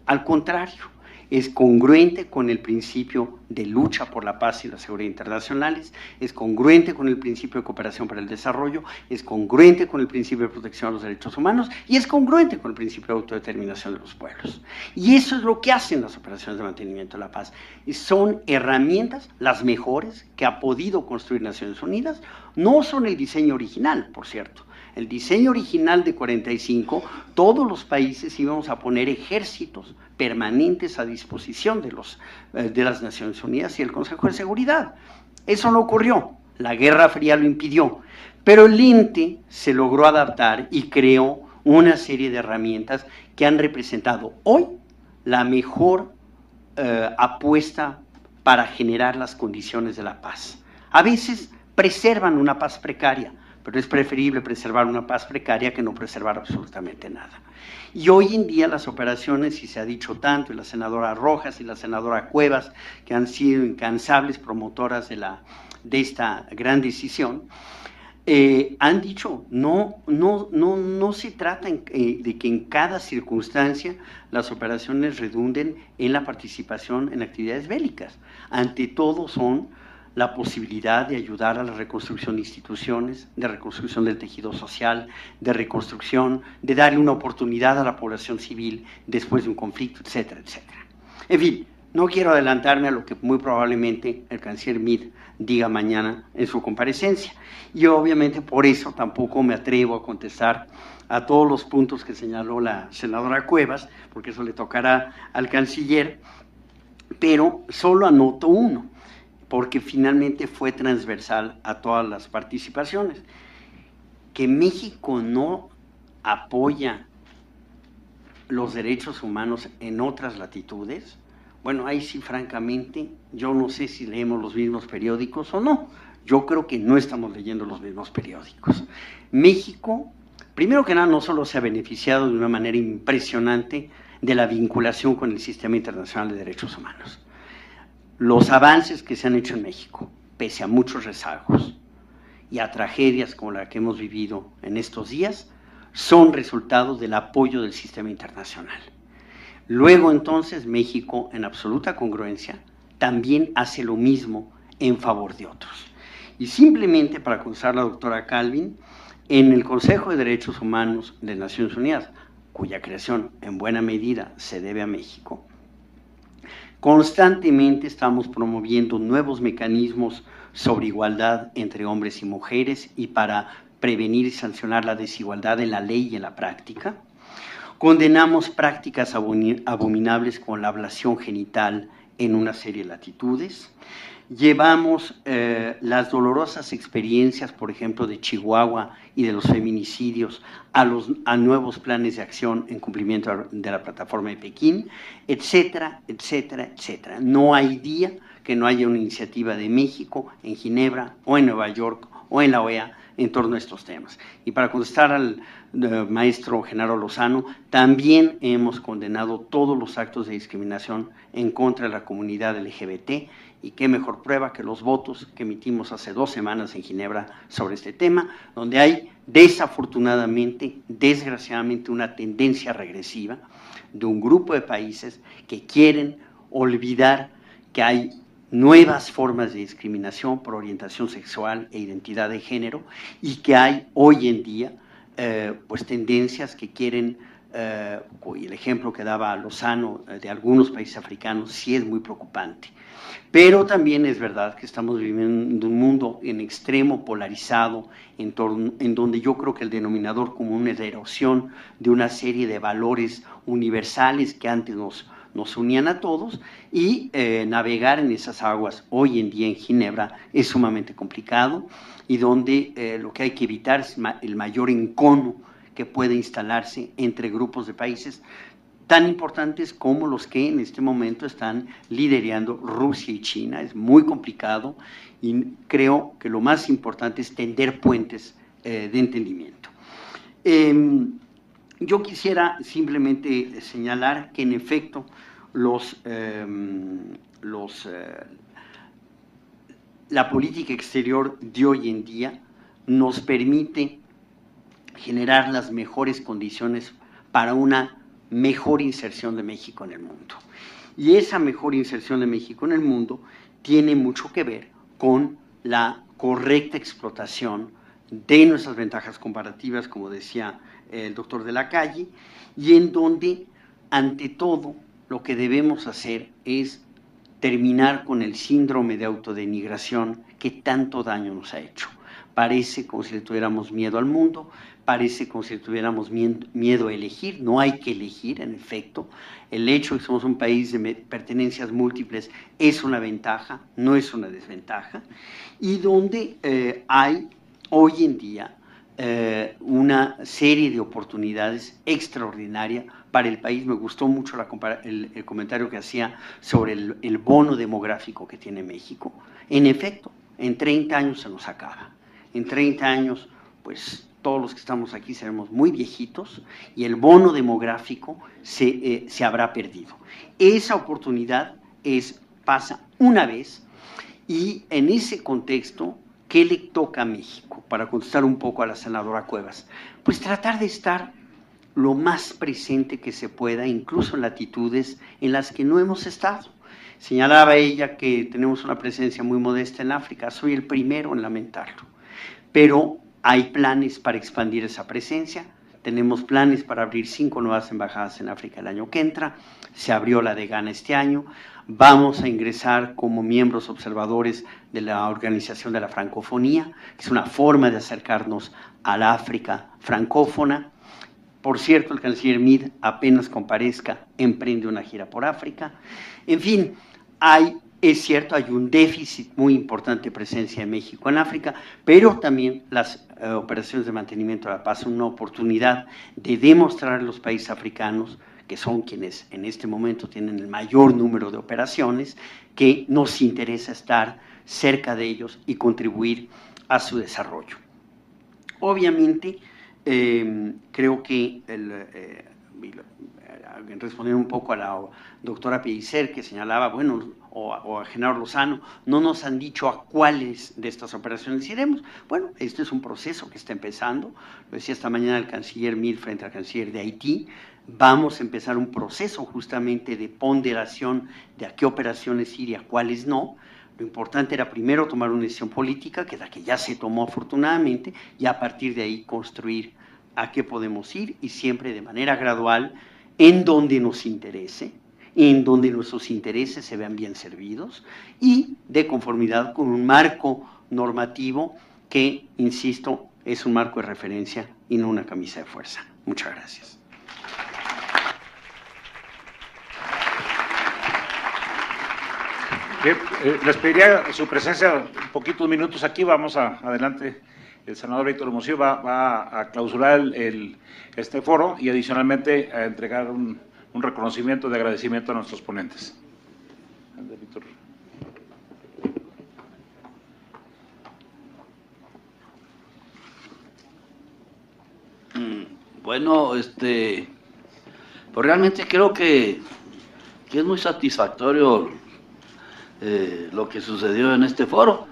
Speaker 9: al contrario, es congruente con el principio de lucha por la paz y la seguridad internacionales, es congruente con el principio de cooperación para el desarrollo, es congruente con el principio de protección de los derechos humanos y es congruente con el principio de autodeterminación de los pueblos. Y eso es lo que hacen las operaciones de mantenimiento de la paz. Y son herramientas, las mejores, que ha podido construir Naciones Unidas, no son el diseño original, por cierto. El diseño original de 45, todos los países íbamos a poner ejércitos permanentes a disposición de las Naciones Unidas y el Consejo de Seguridad. Eso no ocurrió, la Guerra Fría lo impidió, pero el ente se logró adaptar y creó una serie de herramientas que han representado hoy la mejor apuesta para generar las condiciones de la paz. A veces preservan una paz precaria, pero es preferible preservar una paz precaria que no preservar absolutamente nada. Y hoy en día las operaciones, y se ha dicho tanto, y la senadora Rojas y la senadora Cuevas, que han sido incansables promotoras de esta gran decisión, han dicho, no se trata de que en cada circunstancia las operaciones redunden en la participación en actividades bélicas. Ante todo son la posibilidad de ayudar a la reconstrucción de instituciones, de reconstrucción del tejido social, de reconstrucción, de darle una oportunidad a la población civil después de un conflicto, etcétera, etcétera. En fin, no quiero adelantarme a lo que muy probablemente el canciller Meade diga mañana en su comparecencia. Y obviamente por eso tampoco me atrevo a contestar a todos los puntos que señaló la senadora Cuevas, porque eso le tocará al canciller, pero solo anoto uno, porque finalmente fue transversal a todas las participaciones. Que México no apoya los derechos humanos en otras latitudes, bueno, ahí sí francamente, yo no sé si leemos los mismos periódicos o no, yo creo que no estamos leyendo los mismos periódicos. México, primero que nada, no solo se ha beneficiado de una manera impresionante de la vinculación con el Sistema Internacional de Derechos Humanos. Los avances que se han hecho en México, pese a muchos rezagos y a tragedias como la que hemos vivido en estos días, son resultados del apoyo del sistema internacional. Luego entonces México, en absoluta congruencia, también hace lo mismo en favor de otros. Y simplemente para contestar a la doctora Calvin, en el Consejo de Derechos Humanos de Naciones Unidas, cuya creación en buena medida se debe a México, constantemente estamos promoviendo nuevos mecanismos sobre igualdad entre hombres y mujeres y para prevenir y sancionar la desigualdad en la ley y en la práctica. Condenamos prácticas abominables como la ablación genital en una serie de latitudes. Llevamos las dolorosas experiencias, por ejemplo, de Chihuahua y de los feminicidios a nuevos planes de acción en cumplimiento de la plataforma de Pekín, etcétera, etcétera, etcétera. No hay día que no haya una iniciativa de México en Ginebra o en Nueva York o en la OEA en torno a estos temas. Y para contestar al maestro Genaro Lozano, también hemos condenado todos los actos de discriminación en contra de la comunidad LGBT, y qué mejor prueba que los votos que emitimos hace 2 semanas en Ginebra sobre este tema, donde hay desafortunadamente, desgraciadamente, una tendencia regresiva de un grupo de países que quieren olvidar que hay nuevas formas de discriminación por orientación sexual e identidad de género y que hay hoy en día pues tendencias que quieren, y el ejemplo que daba Lozano de algunos países africanos sí es muy preocupante. Pero también es verdad que estamos viviendo un mundo en extremo polarizado, en donde yo creo que el denominador común es la erosión de una serie de valores universales que antes nos unían a todos, y navegar en esas aguas hoy en día en Ginebra es sumamente complicado, y donde lo que hay que evitar es el mayor encono que puede instalarse entre grupos de países tan importantes como los que en este momento están liderando Rusia y China. Es muy complicado y creo que lo más importante es tender puentes de entendimiento. Yo quisiera simplemente señalar que en efecto la política exterior de hoy en día nos permite generar las mejores condiciones para una mejor inserción de México en el mundo. Y esa mejor inserción de México en el mundo tiene mucho que ver con la correcta explotación de nuestras ventajas comparativas, como decía el doctor de la Calle, y en donde, ante todo, lo que debemos hacer es terminar con el síndrome de autodenigración que tanto daño nos ha hecho. Parece como si le tuviéramos miedo al mundo, parece como si le tuviéramos miedo a elegir. No hay que elegir, en efecto. El hecho de que somos un país de pertenencias múltiples es una ventaja, no es una desventaja, y donde hay hoy en día una serie de oportunidades extraordinarias para el país. Me gustó mucho el comentario que hacía sobre el bono demográfico que tiene México. En efecto, en 30 años se nos acaba. En 30 años, pues todos los que estamos aquí seremos muy viejitos y el bono demográfico se habrá perdido. Esa oportunidad pasa una vez, y en ese contexto, ¿qué le toca a México? Para contestar un poco a la senadora Cuevas, pues tratar de estar lo más presente que se pueda, incluso en latitudes en las que no hemos estado. Señalaba ella que tenemos una presencia muy modesta en África. Soy el primero en lamentarlo, pero hay planes para expandir esa presencia. Tenemos planes para abrir 5 nuevas embajadas en África el año que entra. Se abrió la de Ghana este año. Vamos a ingresar como miembros observadores de la Organización de la Francofonía, que es una forma de acercarnos a la África francófona. Por cierto, el canciller Meade, apenas comparezca, emprende una gira por África. En fin, es cierto, hay un déficit muy importante de presencia de México en África, pero también las operaciones de mantenimiento de la paz son una oportunidad de demostrar a los países africanos, que son quienes en este momento tienen el mayor número de operaciones, que nos interesa estar cerca de ellos y contribuir a su desarrollo. Obviamente, creo que, respondiendo un poco a la doctora Pellicer, que señalaba, bueno, o a Genaro Lozano, no nos han dicho a cuáles de estas operaciones iremos. Bueno, este es un proceso que está empezando. Lo decía esta mañana el canciller Meade frente al canciller de Haití. Vamos a empezar un proceso justamente de ponderación de a qué operaciones ir y a cuáles no. Lo importante era primero tomar una decisión política, que es la que ya se tomó afortunadamente, y a partir de ahí construir a qué podemos ir, y siempre de manera gradual, en donde nos interese, en donde nuestros intereses se vean bien servidos, y de conformidad con un marco normativo que, insisto, es un marco de referencia y no una camisa de fuerza. Muchas gracias.
Speaker 4: Bien, les pediría su presencia un poquitos minutos aquí. Vamos adelante. El senador Víctor Hermosillo va a clausurar este foro y adicionalmente a entregar un reconocimiento de agradecimiento a nuestros ponentes. Víctor.
Speaker 10: Bueno, pues realmente creo que es muy satisfactorio lo que sucedió en este foro.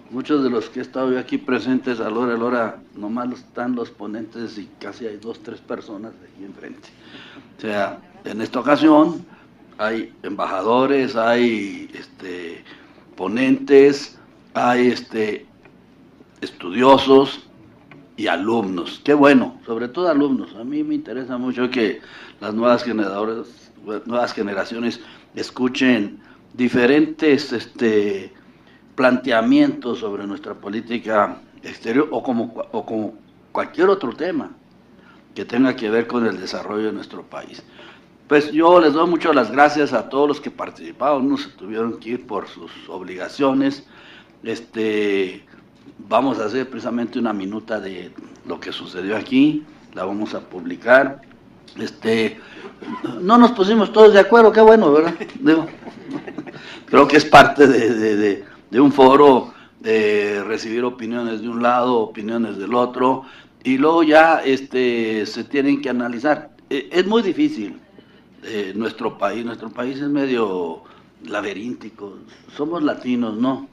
Speaker 10: Muchos de los que he estado yo aquí presentes a la hora, nomás están los ponentes y casi hay 2 o 3 personas aquí enfrente. O sea, en esta ocasión hay embajadores, hay ponentes, hay estudiosos y alumnos. Qué bueno, sobre todo alumnos. A mí me interesa mucho que las nuevas generaciones escuchen diferentes planteamientos sobre nuestra política exterior o como cualquier otro tema que tenga que ver con el desarrollo de nuestro país. Pues yo les doy muchas las gracias a todos los que participaron. Unos se tuvieron que ir por sus obligaciones. Vamos a hacer precisamente una minuta de lo que sucedió aquí, la vamos a publicar. No nos pusimos todos de acuerdo, qué bueno, ¿verdad? Digo, creo que es parte de un foro, de recibir opiniones de un lado, opiniones del otro, y luego ya se tienen que analizar. Es muy difícil nuestro país. Nuestro país es medio laberíntico, somos latinos, ¿no?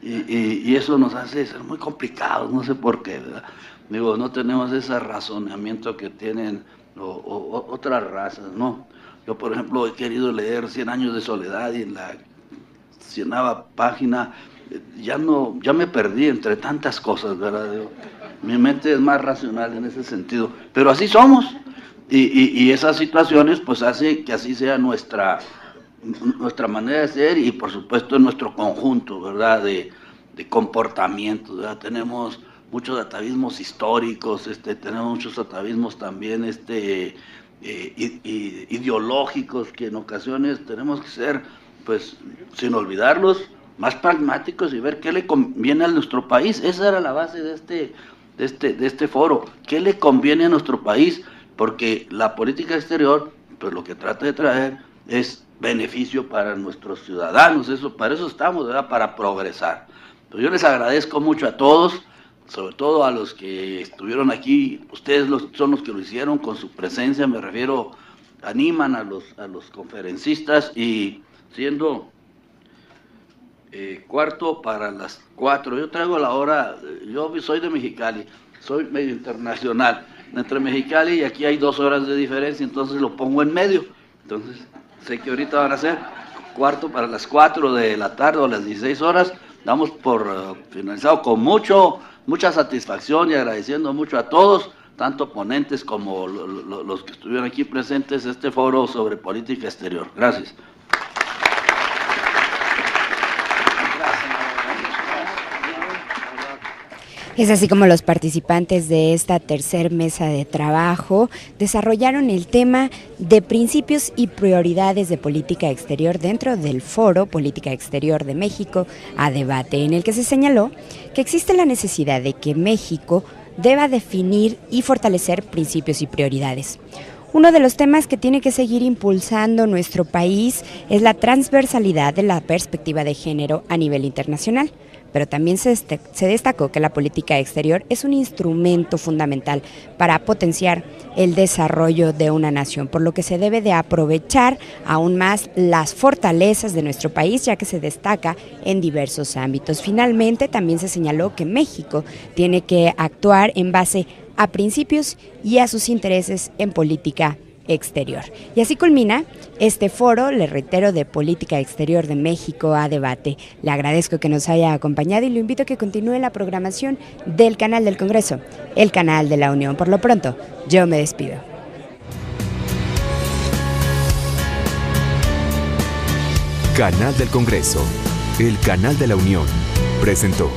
Speaker 10: Y eso nos hace ser muy complicados, no sé por qué, ¿verdad? Digo, no tenemos ese razonamiento que tienen otras razas, ¿no? Yo, por ejemplo, he querido leer 100 años de soledad y en la 100ª página ya me perdí entre tantas cosas, ¿verdad? Mi mente es más racional en ese sentido, pero así somos, y esas situaciones pues hace que así sea nuestra manera de ser y por supuesto en nuestro conjunto, ¿verdad? De comportamientos, ¿verdad? Tenemos muchos atavismos históricos, tenemos muchos atavismos también ideológicos, que en ocasiones tenemos que ser, pues, sin olvidarlos, más pragmáticos y ver qué le conviene a nuestro país. Esa era la base de este foro. ¿Qué le conviene a nuestro país? Porque la política exterior, pues lo que trata de traer es beneficio para nuestros ciudadanos. Para eso estamos, ¿verdad? Para progresar. Pues yo les agradezco mucho a todos, sobre todo a los que estuvieron aquí. Ustedes son los que lo hicieron con su presencia, me refiero, animan a los conferencistas, y siendo cuarto para las 4, yo traigo la hora, yo soy de Mexicali, soy medio internacional, entre Mexicali y aquí hay 2 horas de diferencia, entonces lo pongo en medio. Entonces sé que ahorita van a ser cuarto para las 4 de la tarde o las 16 horas, damos por finalizado con mucha satisfacción y agradeciendo mucho a todos, tanto ponentes como los que estuvieron aquí presentes, este foro sobre política exterior. Gracias.
Speaker 2: Es así como los participantes de esta tercer mesa de trabajo desarrollaron el tema de principios y prioridades de política exterior dentro del Foro Política Exterior de México a debate, en el que se señaló que existe la necesidad de que México deba definir y fortalecer principios y prioridades. Uno de los temas que tiene que seguir impulsando nuestro país es la transversalidad de la perspectiva de género a nivel internacional. Pero también se destacó que la política exterior es un instrumento fundamental para potenciar el desarrollo de una nación, por lo que se debe de aprovechar aún más las fortalezas de nuestro país, ya que se destaca en diversos ámbitos. Finalmente, también se señaló que México tiene que actuar en base a principios y a sus intereses en política exterior. Y así culmina este foro, le reitero, de política exterior de México a debate. Le agradezco que nos haya acompañado y lo invito a que continúe la programación del canal del Congreso, el canal de la Unión. Por lo pronto, yo me despido.
Speaker 1: Canal del Congreso, el canal de la Unión, presentó.